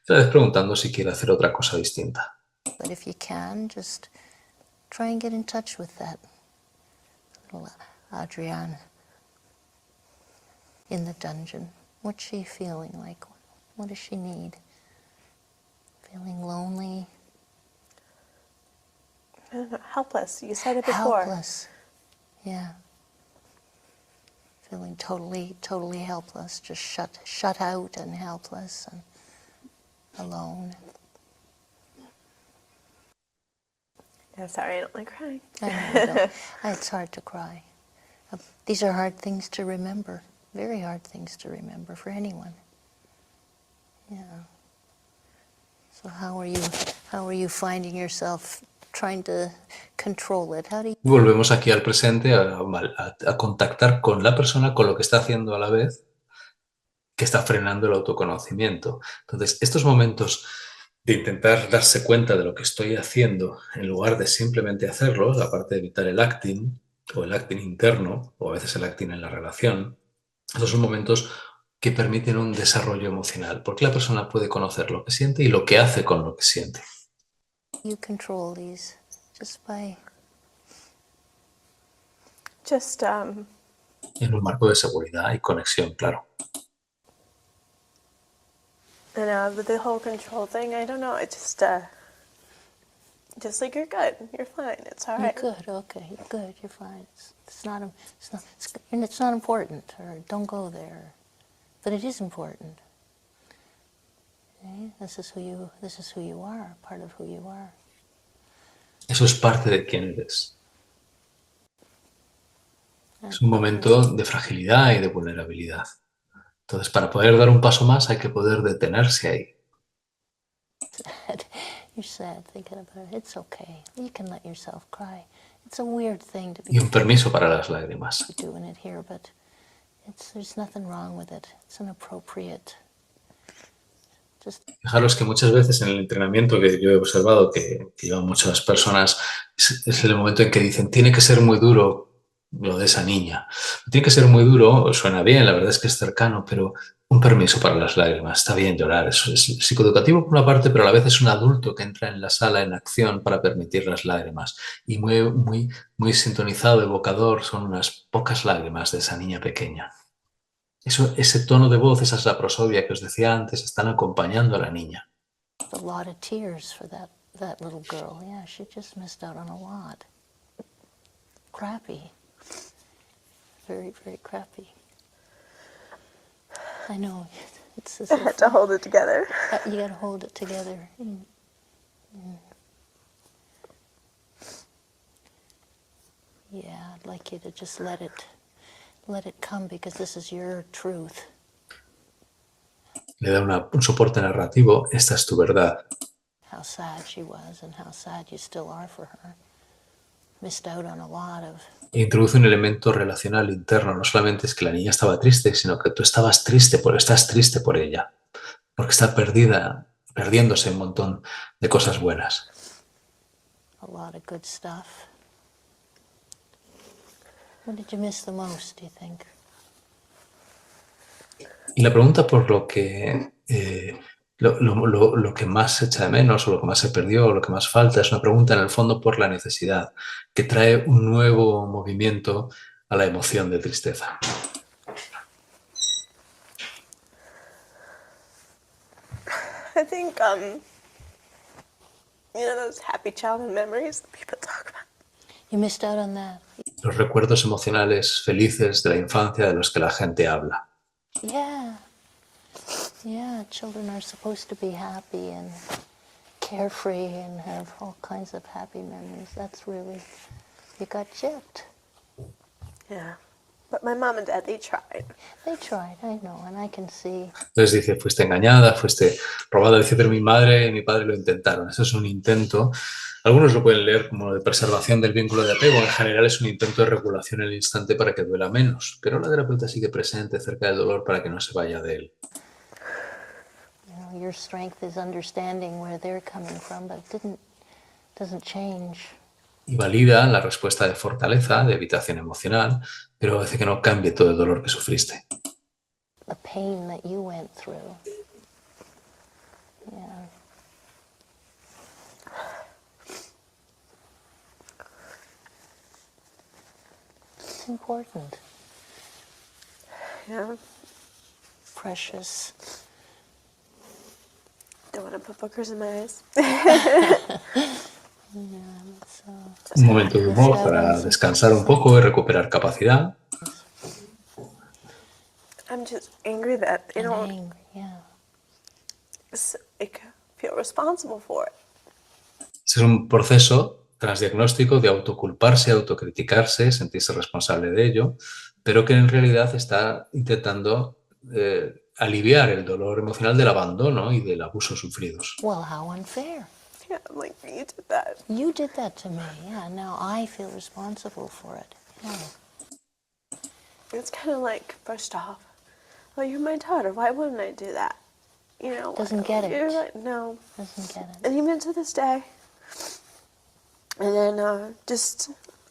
y a la vez preguntando si quiere hacer otra cosa distinta. But if you can, just try and get in touch with that little Adriana in the dungeon. What's she feeling like? What does she need? Feeling lonely, I don't know, helpless. You said it before. helpless. Yeah. Feeling totally helpless, just shut out and helpless and alone. Yeah, sorry, I don't like crying. I know, it's hard to cry. These are hard things to remember, very hard things to remember for anyone. Yeah. So how are you finding yourself trying to control it? How do you Volvemos aquí al presente a contactar con la persona, con lo que está haciendo a la vez, que está frenando el autoconocimiento. Entonces, estos momentos de intentar darse cuenta de lo que estoy haciendo en lugar de simplemente hacerlo, aparte de evitar el acting o el acting interno o a veces el acting en la relación, estos son momentos que permiten un desarrollo emocional, porque la persona puede conocer lo que siente y lo que hace con lo que siente. control these? Just by Just En un marco de seguridad y conexión, claro. And with the whole control thing, I don't know. It just like you're good, you're fine, it's all right. You're good, okay, you're good, you're fine. It's not important, or don't go there. But it is important. Okay? This is who you are, part of who you are. Eso es parte de quién eres. Es un momento de fragilidad y de vulnerabilidad. Entonces, para poder dar un paso más hay que poder detenerse ahí. You're sad thinking about it. It's okay. You can let yourself cry. It's a weird thing to be Y un permiso para las lágrimas. doing it here, but there's nothing wrong with it. It's an appropriate. Fijaros que muchas veces en el entrenamiento que yo he observado que llevan muchas personas, es el momento en que dicen, tiene que ser muy duro lo de esa niña. Tiene que ser muy duro, suena bien, la verdad es que es cercano, pero un permiso para las lágrimas. Está bien llorar, es psicoeducativo por una parte, pero a la vez es un adulto que entra en la sala en acción para permitir las lágrimas. Y muy sintonizado, evocador, son unas pocas lágrimas de esa niña pequeña. Ese tono de voz, esa es la prosodia que os decía antes, están acompañando a la niña. A lot of tears for that little girl. Yeah, she just missed out on a lot. Crappy. Very, very crappy. I know. It's I had to hold it together. You got to hold it together. Yeah, I'd like you to just let it come, because this is your truth. Le da un soporte narrativo, esta es tu verdad. How sad she was and how sad you still are for her. Missed out on a lot of. E introduce un elemento relacional interno. No solamente es que la niña estaba triste, sino que tú estás triste por ella. Porque está perdiéndose un montón de cosas buenas. A lot of good stuff. What did you miss the most, do you think? Y la pregunta por lo que lo que más se echa de menos, o lo que más se perdió, o lo que más falta, es una pregunta en el fondo por la necesidad, que trae un nuevo movimiento a la emoción de tristeza. I think, those happy childhood memories that people talk about. You missed out on that. Los recuerdos emocionales felices de la infancia de los que la gente habla. Yeah, children are supposed to be happy and carefree and have all kinds of happy memories. That's really, you got gypped. Yeah, but my mom and dad, they tried. They tried, I know, and I can see. Entonces dice, fuiste engañada, fuiste robada. Dice, pero mi madre y mi padre lo intentaron. Eso es un intento. Algunos lo pueden leer como de preservación del vínculo de apego. En general es un intento de regulación en el instante para que duela menos. Pero la terapeuta sigue presente cerca del dolor para que no se vaya de él. Your strength is understanding where they're coming from, but it doesn't change. Y valida la respuesta de fortaleza, de evitación emocional, pero hace que no cambie todo el dolor que sufriste. The pain that you went through. Yeah. It's important. Yeah. Precious. Don't want to put boogers in my eyes. Un momento de humor para descansar un poco y recuperar capacidad. I'm just angry that they don't feel responsible for it. Es un proceso transdiagnóstico de autoculparse, autocriticarse, sentirse responsable de ello, pero que en realidad está intentando aliviar el dolor emocional del abandono y del abuso sufridos. Well, how unfair. Yeah, I'm like, you did that. You did that to me. Yeah, now I feel responsible for it. Yeah. It's kind of like, first off, oh, you're my daughter. Why wouldn't I do that? Doesn't get it. You're like, no. Doesn't get it. And even to this day. And then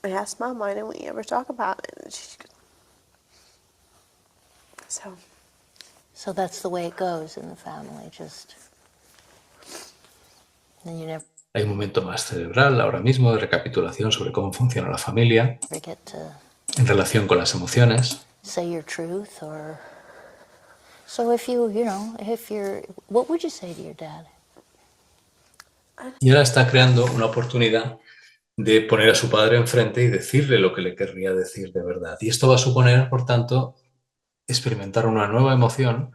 I asked Mom, why didn't we ever talk about it? And she So that's the way it goes in the family, just. And you never Hay un momento más cerebral ahora mismo de recapitulación sobre cómo funciona la familia get to en relación con las emociones. say your truth or So if what would you say to your dad? Y ahora está creando una oportunidad de poner a su padre enfrente y decirle lo que le querría decir de verdad. Y esto va a suponer, por tanto, experimentar una nueva emoción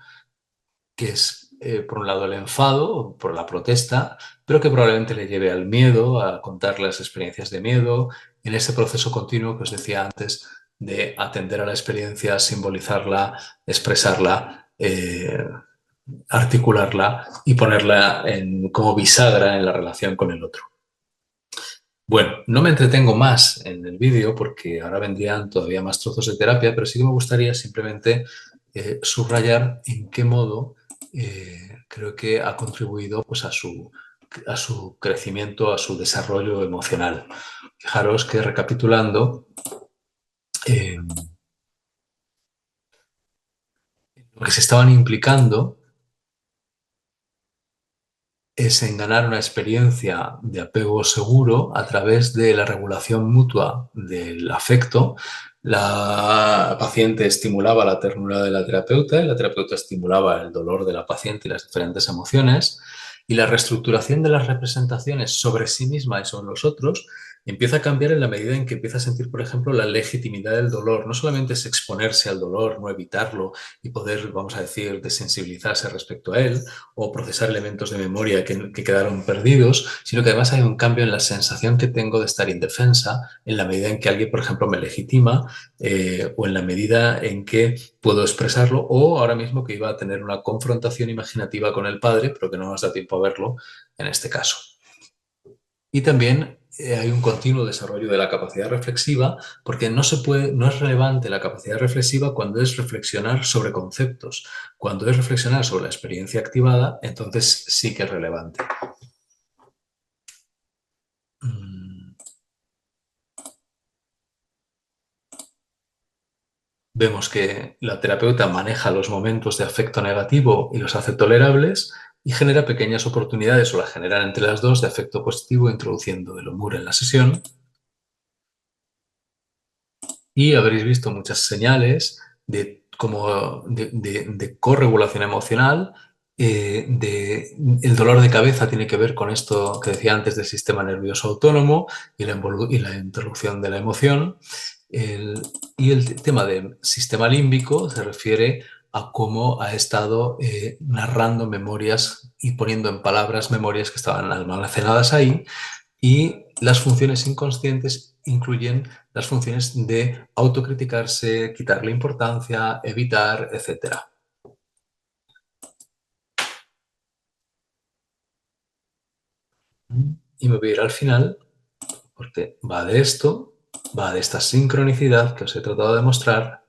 que es, por un lado, el enfado por la protesta, pero que probablemente le lleve al miedo, a contar las experiencias de miedo, en ese proceso continuo que os decía antes de atender a la experiencia, simbolizarla, expresarla, articularla y ponerla como bisagra en la relación con el otro. Bueno, no me entretengo más en el vídeo porque ahora vendrían todavía más trozos de terapia, pero sí que me gustaría simplemente subrayar en qué modo creo que ha contribuido pues, a su crecimiento, a su desarrollo emocional. Fijaros que recapitulando, eh, lo que se estaban implicando es en ganar una experiencia de apego seguro a través de la regulación mutua del afecto. La paciente estimulaba la ternura de la terapeuta y la terapeuta estimulaba el dolor de la paciente y las diferentes emociones. Y la reestructuración de las representaciones sobre sí misma y sobre los otros empieza a cambiar en la medida en que empieza a sentir, por ejemplo, la legitimidad del dolor. No solamente es exponerse al dolor, no evitarlo y poder, vamos a decir, desensibilizarse respecto a él, o procesar elementos de memoria que quedaron perdidos, sino que además hay un cambio en la sensación que tengo de estar indefensa en la medida en que alguien, por ejemplo, me legitima o en la medida en que puedo expresarlo, o ahora mismo que iba a tener una confrontación imaginativa con el padre, pero que no nos da tiempo a verlo en este caso. Y también hay un continuo desarrollo de la capacidad reflexiva, porque no es relevante la capacidad reflexiva cuando es reflexionar sobre conceptos. Cuando es reflexionar sobre la experiencia activada, entonces sí que es relevante. Vemos que la terapeuta maneja los momentos de afecto negativo y los hace tolerables y genera pequeñas oportunidades, o las generan entre las dos, de afecto positivo, introduciendo el humor en la sesión. Y habréis visto muchas señales de corregulación emocional. El dolor de cabeza tiene que ver con esto que decía antes del sistema nervioso autónomo y la interrupción de la emoción. Y el tema del sistema límbico se refiere a cómo ha estado narrando memorias y poniendo en palabras memorias que estaban almacenadas ahí. Y las funciones inconscientes incluyen las funciones de autocriticarse, quitarle importancia, evitar, etc. Y me voy a ir al final, porque va de esto, va de esta sincronicidad que os he tratado de mostrar,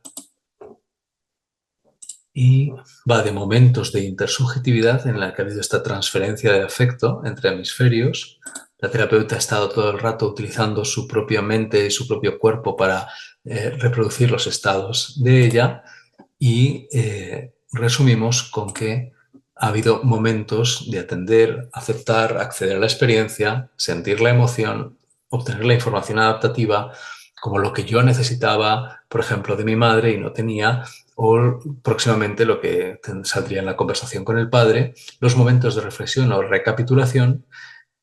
y va de momentos de intersubjetividad en la que ha habido esta transferencia de afecto entre hemisferios. La terapeuta ha estado todo el rato utilizando su propia mente y su propio cuerpo para reproducir los estados de ella, y resumimos con que ha habido momentos de atender, aceptar, acceder a la experiencia, sentir la emoción, obtener la información adaptativa, como lo que yo necesitaba, por ejemplo, de mi madre y no tenía, o próximamente lo que saldría en la conversación con el padre, los momentos de reflexión o recapitulación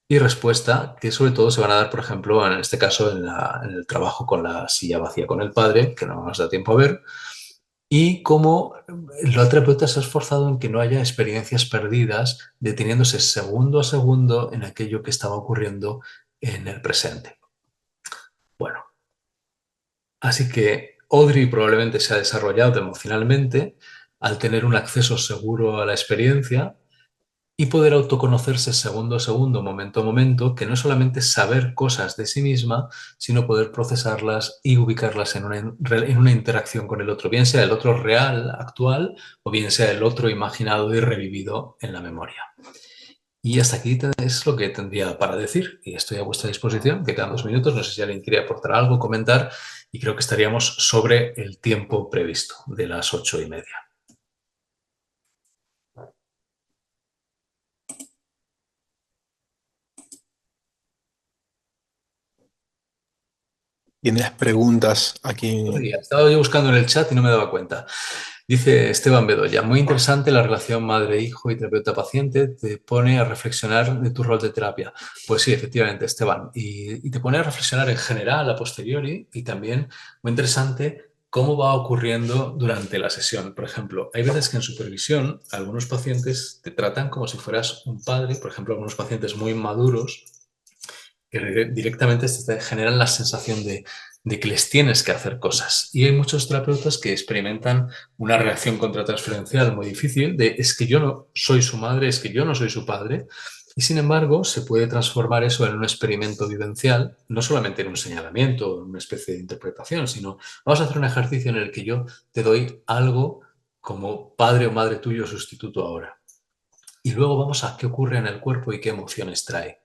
y respuesta, que sobre todo se van a dar, por ejemplo, en este caso, en el trabajo con la silla vacía con el padre, que no nos da tiempo a ver, y cómo la terapeuta se ha esforzado en que no haya experiencias perdidas, deteniéndose segundo a segundo en aquello que estaba ocurriendo en el presente. Bueno, así que Audrey probablemente se ha desarrollado emocionalmente al tener un acceso seguro a la experiencia y poder autoconocerse segundo a segundo, momento a momento, que no es solamente saber cosas de sí misma, sino poder procesarlas y ubicarlas en una interacción con el otro, bien sea el otro real, actual, o bien sea el otro imaginado y revivido en la memoria. Y hasta aquí es lo que tendría para decir, y estoy a vuestra disposición, que quedan 2 minutos, no sé si alguien quiere aportar algo, comentar, y creo que estaríamos sobre el tiempo previsto de las 8:30. Tienes preguntas aquí. Estaba yo buscando en el chat y no me daba cuenta. Dice Esteban Bedoya, muy interesante la relación madre-hijo y terapeuta-paciente, te pone a reflexionar de tu rol de terapia. Pues sí, efectivamente, Esteban, y te pone a reflexionar en general, a posteriori, y también, muy interesante, cómo va ocurriendo durante la sesión. Por ejemplo, hay veces que en supervisión algunos pacientes te tratan como si fueras un padre, por ejemplo, algunos pacientes muy maduros que directamente te generan la sensación de que les tienes que hacer cosas. Y hay muchos terapeutas que experimentan una reacción contratransferencial muy difícil de es que yo no soy su madre, es que yo no soy su padre. Y sin embargo, se puede transformar eso en un experimento vivencial, no solamente en un señalamiento, en una especie de interpretación, sino vamos a hacer un ejercicio en el que yo te doy algo como padre o madre tuyo sustituto ahora. Y luego vamos a qué ocurre en el cuerpo y qué emociones trae.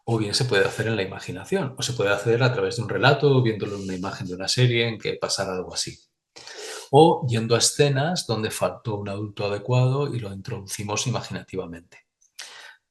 O bien se puede hacer en la imaginación, o se puede hacer a través de un relato, viéndolo en una imagen de una serie en que pasara algo así. O yendo a escenas donde faltó un adulto adecuado y lo introducimos imaginativamente.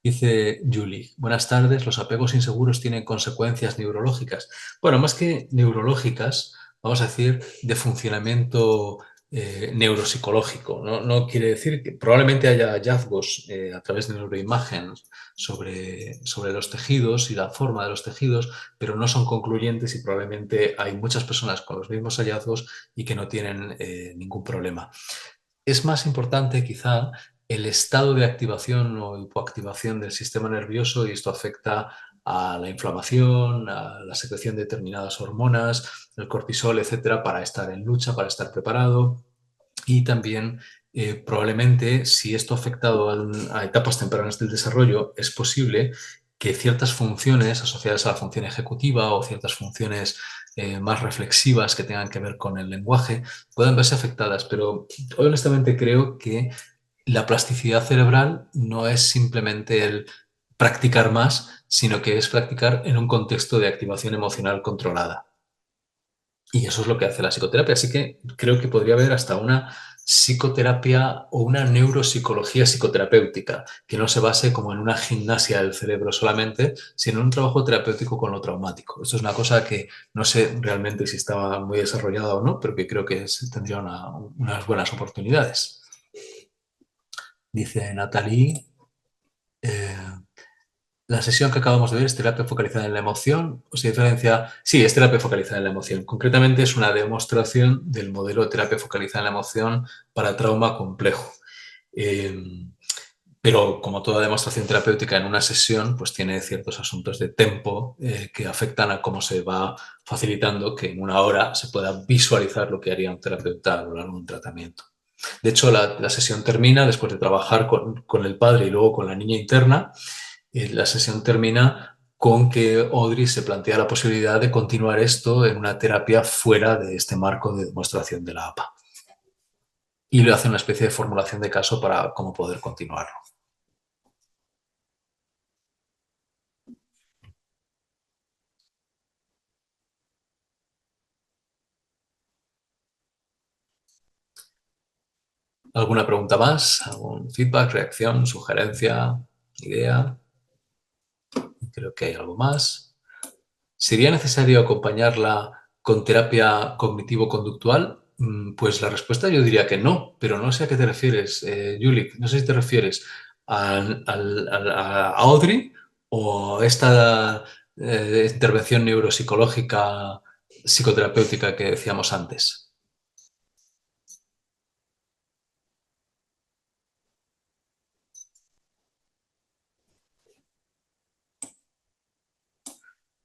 Dice Julie, buenas tardes, los apegos inseguros tienen consecuencias neurológicas. Bueno, más que neurológicas, vamos a decir de funcionamiento neuropsicológico. No quiere decir que probablemente haya hallazgos a través de neuroimagen sobre los tejidos y la forma de los tejidos, pero no son concluyentes y probablemente hay muchas personas con los mismos hallazgos y que no tienen ningún problema. Es más importante quizá el estado de activación o hipoactivación del sistema nervioso y esto afecta a la inflamación, a la secreción de determinadas hormonas, el cortisol, etcétera, para estar en lucha, para estar preparado. Y también probablemente si esto ha afectado a etapas tempranas del desarrollo, es posible que ciertas funciones asociadas a la función ejecutiva o ciertas funciones más reflexivas que tengan que ver con el lenguaje puedan verse afectadas, pero honestamente creo que la plasticidad cerebral no es simplemente el practicar más, sino que es practicar en un contexto de activación emocional controlada. Y eso es lo que hace la psicoterapia. Así que creo que podría haber hasta una psicoterapia o una neuropsicología psicoterapéutica, que no se base como en una gimnasia del cerebro solamente, sino en un trabajo terapéutico con lo traumático. Esto es una cosa que no sé realmente si estaba muy desarrollada o no, pero que creo que tendría unas buenas oportunidades. Dice Natalie, la sesión que acabamos de ver es terapia focalizada en la emoción, o se diferencia... Sí, es terapia focalizada en la emoción. Concretamente es una demostración del modelo de terapia focalizada en la emoción para trauma complejo. Pero como toda demostración terapéutica en una sesión, pues tiene ciertos asuntos de tempo que afectan a cómo se va facilitando que en una hora se pueda visualizar lo que haría un terapeuta a lo largo de un tratamiento. De hecho, la sesión termina después de trabajar con el padre y luego con la niña interna. La sesión termina con que Audrey se plantea la posibilidad de continuar esto en una terapia fuera de este marco de demostración de la APA. Y le hace una especie de formulación de caso para cómo poder continuarlo. ¿Alguna pregunta más? ¿Algún feedback, reacción, sugerencia, idea? Creo que hay algo más. ¿Sería necesario acompañarla con terapia cognitivo-conductual? Pues la respuesta yo diría que no, pero no sé a qué te refieres, Julie. No sé si te refieres a Audrey o a esta intervención neuropsicológica psicoterapéutica que decíamos antes.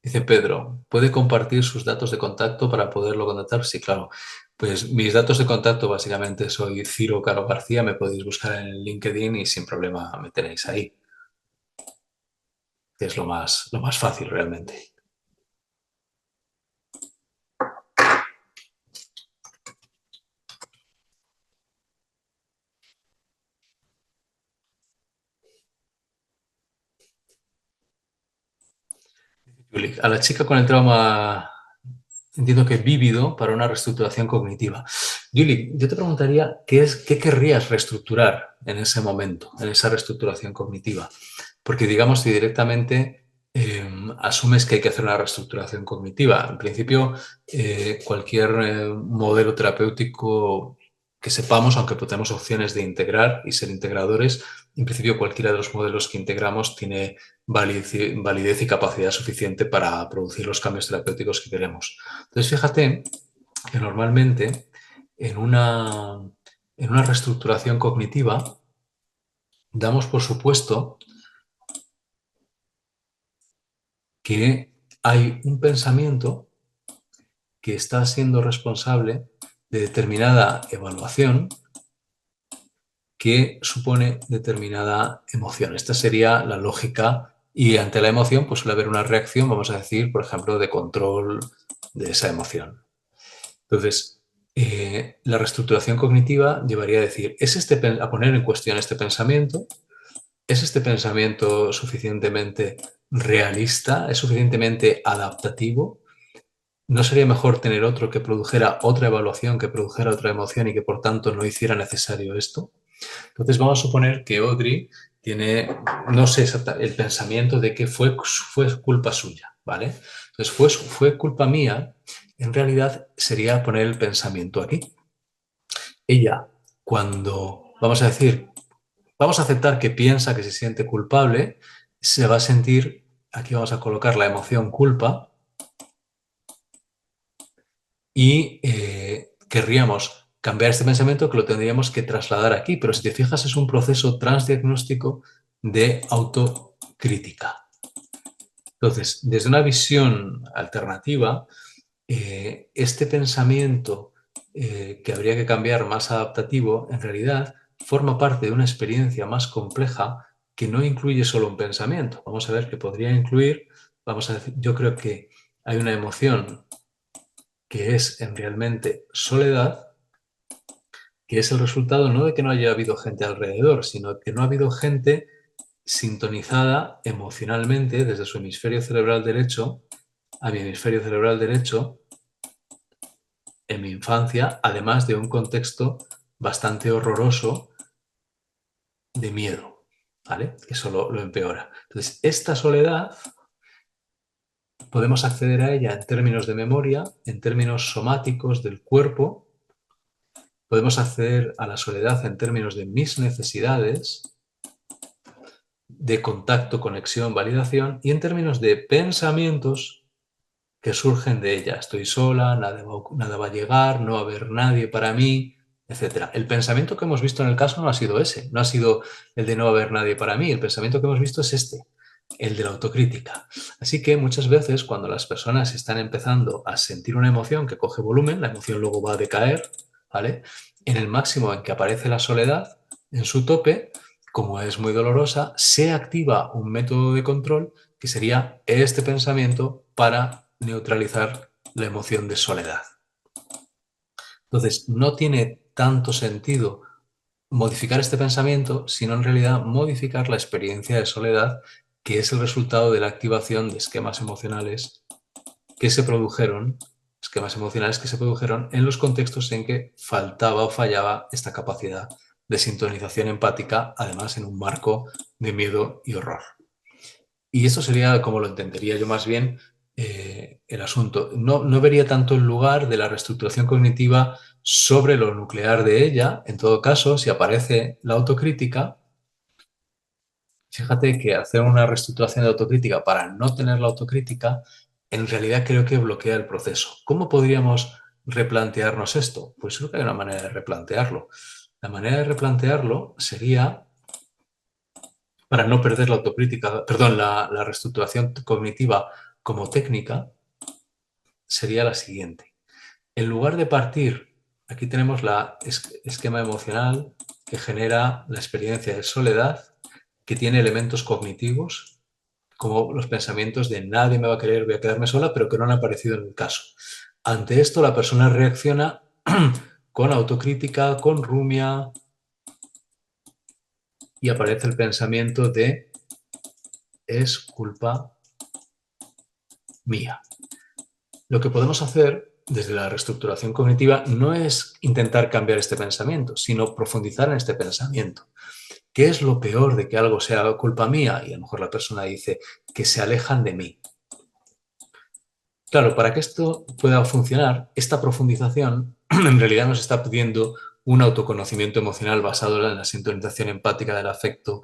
Dice Pedro, ¿puede compartir sus datos de contacto para poderlo contactar? Sí, claro. Pues mis datos de contacto básicamente soy Ciro Caro García, me podéis buscar en LinkedIn y sin problema me tenéis ahí. Que es lo más fácil realmente. A la chica con el trauma, entiendo que vívido, para una reestructuración cognitiva. Julie, yo te preguntaría, ¿qué querrías reestructurar en ese momento, en esa reestructuración cognitiva? Porque digamos que directamente asumes que hay que hacer una reestructuración cognitiva. En principio, cualquier modelo terapéutico que sepamos, aunque tenemos opciones de integrar y ser integradores, en principio cualquiera de los modelos que integramos tiene validez y capacidad suficiente para producir los cambios terapéuticos que queremos. Entonces, fíjate que normalmente en una reestructuración cognitiva damos por supuesto que hay un pensamiento que está siendo responsable de determinada evaluación que supone determinada emoción. Esta sería la lógica y ante la emoción pues suele haber una reacción, vamos a decir, por ejemplo, de control de esa emoción. Entonces, la reestructuración cognitiva llevaría a decir, a poner en cuestión este pensamiento. ¿Es este pensamiento suficientemente realista? ¿Es suficientemente adaptativo? ¿No sería mejor tener otro que produjera otra evaluación, que produjera otra emoción y que por tanto no hiciera necesario esto? Entonces vamos a suponer que Audrey tiene, no sé exactamente, el pensamiento de que fue culpa suya, ¿vale? Entonces fue culpa mía, en realidad sería poner el pensamiento aquí. Ella, cuando, vamos a decir, vamos a aceptar que piensa que se siente culpable, se va a sentir, aquí vamos a colocar la emoción culpa y querríamos cambiar este pensamiento que lo tendríamos que trasladar aquí, pero si te fijas es un proceso transdiagnóstico de autocrítica. Entonces, desde una visión alternativa, este pensamiento que habría que cambiar más adaptativo, en realidad forma parte de una experiencia más compleja que no incluye solo un pensamiento. Vamos a ver que podría incluir, vamos a decir, yo creo que hay una emoción que es realmente soledad, que es el resultado no de que no haya habido gente alrededor, sino que no ha habido gente sintonizada emocionalmente desde su hemisferio cerebral derecho a mi hemisferio cerebral derecho en mi infancia, además de un contexto bastante horroroso de miedo, ¿vale? Que eso lo empeora. Entonces, esta soledad podemos acceder a ella en términos de memoria, en términos somáticos del cuerpo, podemos acceder a la soledad en términos de mis necesidades, de contacto, conexión, validación, y en términos de pensamientos que surgen de ella. Estoy sola, nada va a llegar, no va a haber nadie para mí, etc. El pensamiento que hemos visto en el caso no ha sido ese, no ha sido el de no va a haber nadie para mí, el pensamiento que hemos visto es este, el de la autocrítica. Así que muchas veces cuando las personas están empezando a sentir una emoción que coge volumen, la emoción luego va a decaer, ¿vale? En el máximo en que aparece la soledad, en su tope, como es muy dolorosa, se activa un método de control que sería este pensamiento para neutralizar la emoción de soledad. Entonces, no tiene tanto sentido modificar este pensamiento, sino en realidad modificar la experiencia de soledad, que es el resultado de la activación de esquemas emocionales que se produjeron en los contextos en que faltaba o fallaba esta capacidad de sintonización empática, además en un marco de miedo y horror. Y eso sería como lo entendería yo más bien el asunto. No vería tanto el lugar de la reestructuración cognitiva sobre lo nuclear de ella. En todo caso, si aparece la autocrítica, fíjate que hacer una reestructuración de autocrítica para no tener la autocrítica, en realidad creo que bloquea el proceso. ¿Cómo podríamos replantearnos esto? Pues creo que hay una manera de replantearlo. La manera de replantearlo sería, para no perder la autocrítica, perdón, la reestructuración cognitiva como técnica, sería la siguiente. En lugar de partir, aquí tenemos la esquema emocional que genera la experiencia de soledad, que tiene elementos cognitivos, como los pensamientos de nadie me va a querer, voy a quedarme sola, pero que no han aparecido en el caso. Ante esto, la persona reacciona con autocrítica, con rumia, y aparece el pensamiento de es culpa mía. Lo que podemos hacer desde la reestructuración cognitiva no es intentar cambiar este pensamiento, sino profundizar en este pensamiento. ¿Qué es lo peor de que algo sea culpa mía? Y a lo mejor la persona dice que se alejan de mí. Claro, para que esto pueda funcionar, esta profundización en realidad nos está pidiendo un autoconocimiento emocional basado en la sintonización empática del afecto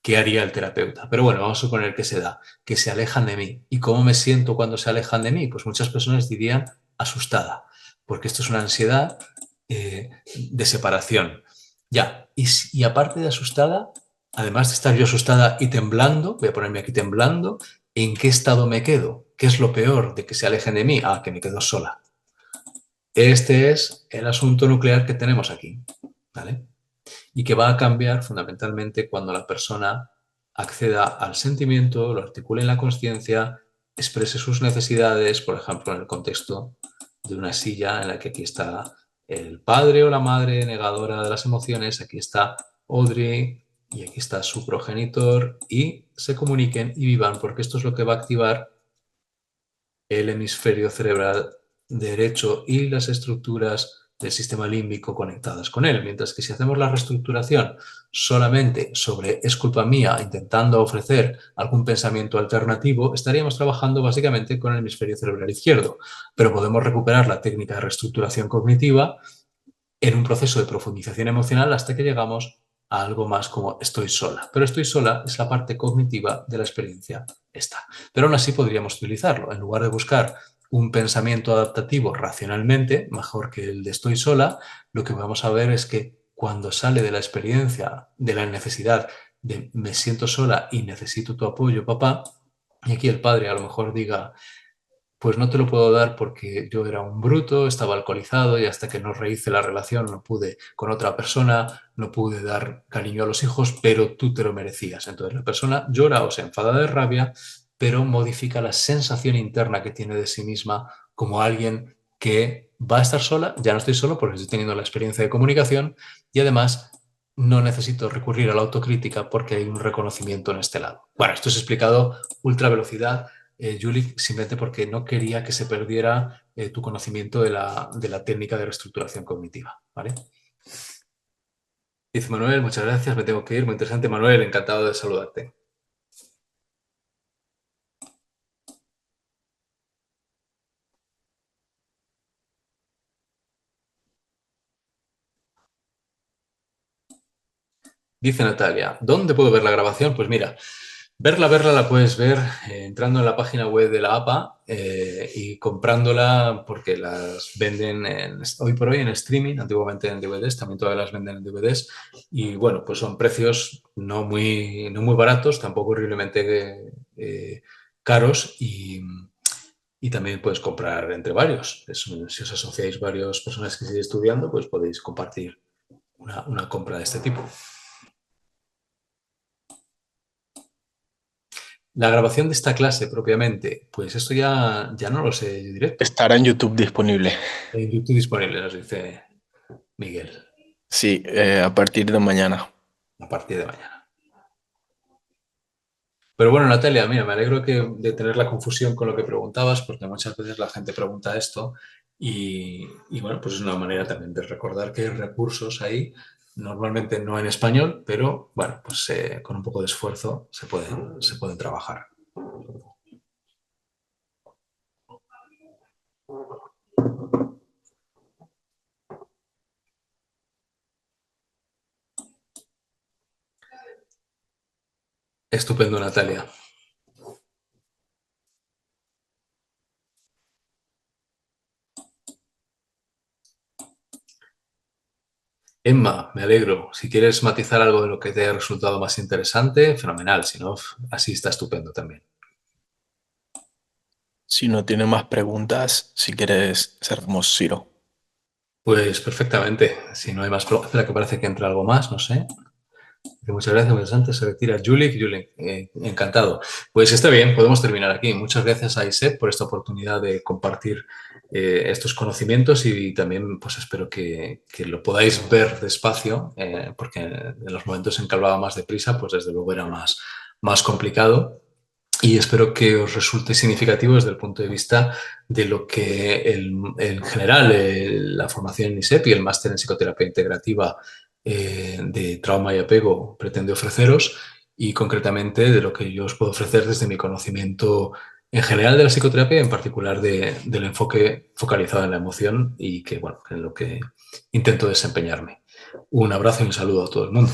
que haría el terapeuta. Pero bueno, vamos a suponer que se da, que se alejan de mí. ¿Y cómo me siento cuando se alejan de mí? Pues muchas personas dirían asustada, porque esto es una ansiedad de separación. Ya, y aparte de asustada, además de estar yo asustada y temblando, voy a ponerme aquí temblando, ¿en qué estado me quedo? ¿Qué es lo peor de que se alejen de mí? Ah, que me quedo sola. Este es el asunto nuclear que tenemos aquí, ¿vale? Y que va a cambiar fundamentalmente cuando la persona acceda al sentimiento, lo articule en la consciencia, exprese sus necesidades, por ejemplo, en el contexto de una silla en la que aquí está el padre o la madre negadora de las emociones, aquí está Audrey y aquí está su progenitor, y se comuniquen y vivan, porque esto es lo que va a activar el hemisferio cerebral derecho y las estructuras del sistema límbico conectadas con él. Mientras que si hacemos la reestructuración solamente sobre es culpa mía, intentando ofrecer algún pensamiento alternativo, estaríamos trabajando básicamente con el hemisferio cerebral izquierdo. Pero podemos recuperar la técnica de reestructuración cognitiva en un proceso de profundización emocional hasta que llegamos a algo más como estoy sola. Pero estoy sola es la parte cognitiva de la experiencia esta. Pero aún así podríamos utilizarlo. En lugar de buscar un pensamiento adaptativo racionalmente, mejor que el de estoy sola, lo que vamos a ver es que cuando sale de la experiencia, de la necesidad de me siento sola y necesito tu apoyo, papá, y aquí el padre a lo mejor diga, pues no te lo puedo dar porque yo era un bruto, estaba alcoholizado y hasta que no rehice la relación no pude con otra persona, no pude dar cariño a los hijos, pero tú te lo merecías. Entonces la persona llora o se enfada de rabia, pero modifica la sensación interna que tiene de sí misma como alguien que va a estar sola, ya no estoy solo porque estoy teniendo la experiencia de comunicación y además no necesito recurrir a la autocrítica porque hay un reconocimiento en este lado. Bueno, esto es explicado ultra velocidad. Julie, simplemente porque no quería que se perdiera tu conocimiento de la técnica de reestructuración cognitiva, ¿vale? Dice Manuel, muchas gracias, me tengo que ir. Muy interesante, Manuel, encantado de saludarte. Dice Natalia, ¿dónde puedo ver la grabación? Pues mira, verla la puedes ver entrando en la página web de la APA y comprándola porque las venden hoy por hoy en streaming, antiguamente en DVDs, también todavía las venden en DVDs y bueno, pues son precios no muy baratos, tampoco horriblemente caros y también puedes comprar entre varios. Si os asociáis varias personas que siguen estudiando, pues podéis compartir una compra de este tipo. La grabación de esta clase propiamente, pues esto ya no lo sé directo. Estará en YouTube disponible. En YouTube disponible, nos dice Miguel, Sí, a partir de mañana. a partir de mañana. Pero bueno, Natalia, mira, me alegro de tener la confusión con lo que preguntabas, porque muchas veces la gente pregunta esto y bueno, pues es una manera también de recordar que hay recursos ahí, normalmente no en español, pero bueno, pues con un poco de esfuerzo se pueden trabajar. Estupendo, Natalia. Emma, me alegro. Si quieres matizar algo de lo que te haya resultado más interesante, fenomenal. Si no, así está estupendo también. Si no tiene más preguntas, si quieres, cerramos Ciro. Pues perfectamente. Si no hay más preguntas, espera que parece que entra algo más, no sé. Muchas gracias, muy interesante. Se retira Julie, encantado. Pues está bien, podemos terminar aquí. Muchas gracias a ISEP por esta oportunidad de compartir estos conocimientos y también pues espero que lo podáis ver despacio, porque en los momentos en que hablaba más deprisa, pues desde luego era más complicado. Y espero que os resulte significativo desde el punto de vista de lo que en general la formación en ISEP y el máster en psicoterapia integrativa de trauma y apego pretende ofreceros y concretamente de lo que yo os puedo ofrecer desde mi conocimiento en general de la psicoterapia, en particular del enfoque focalizado en la emoción y que, bueno, en lo que intento desempeñarme. Un abrazo y un saludo a todo el mundo.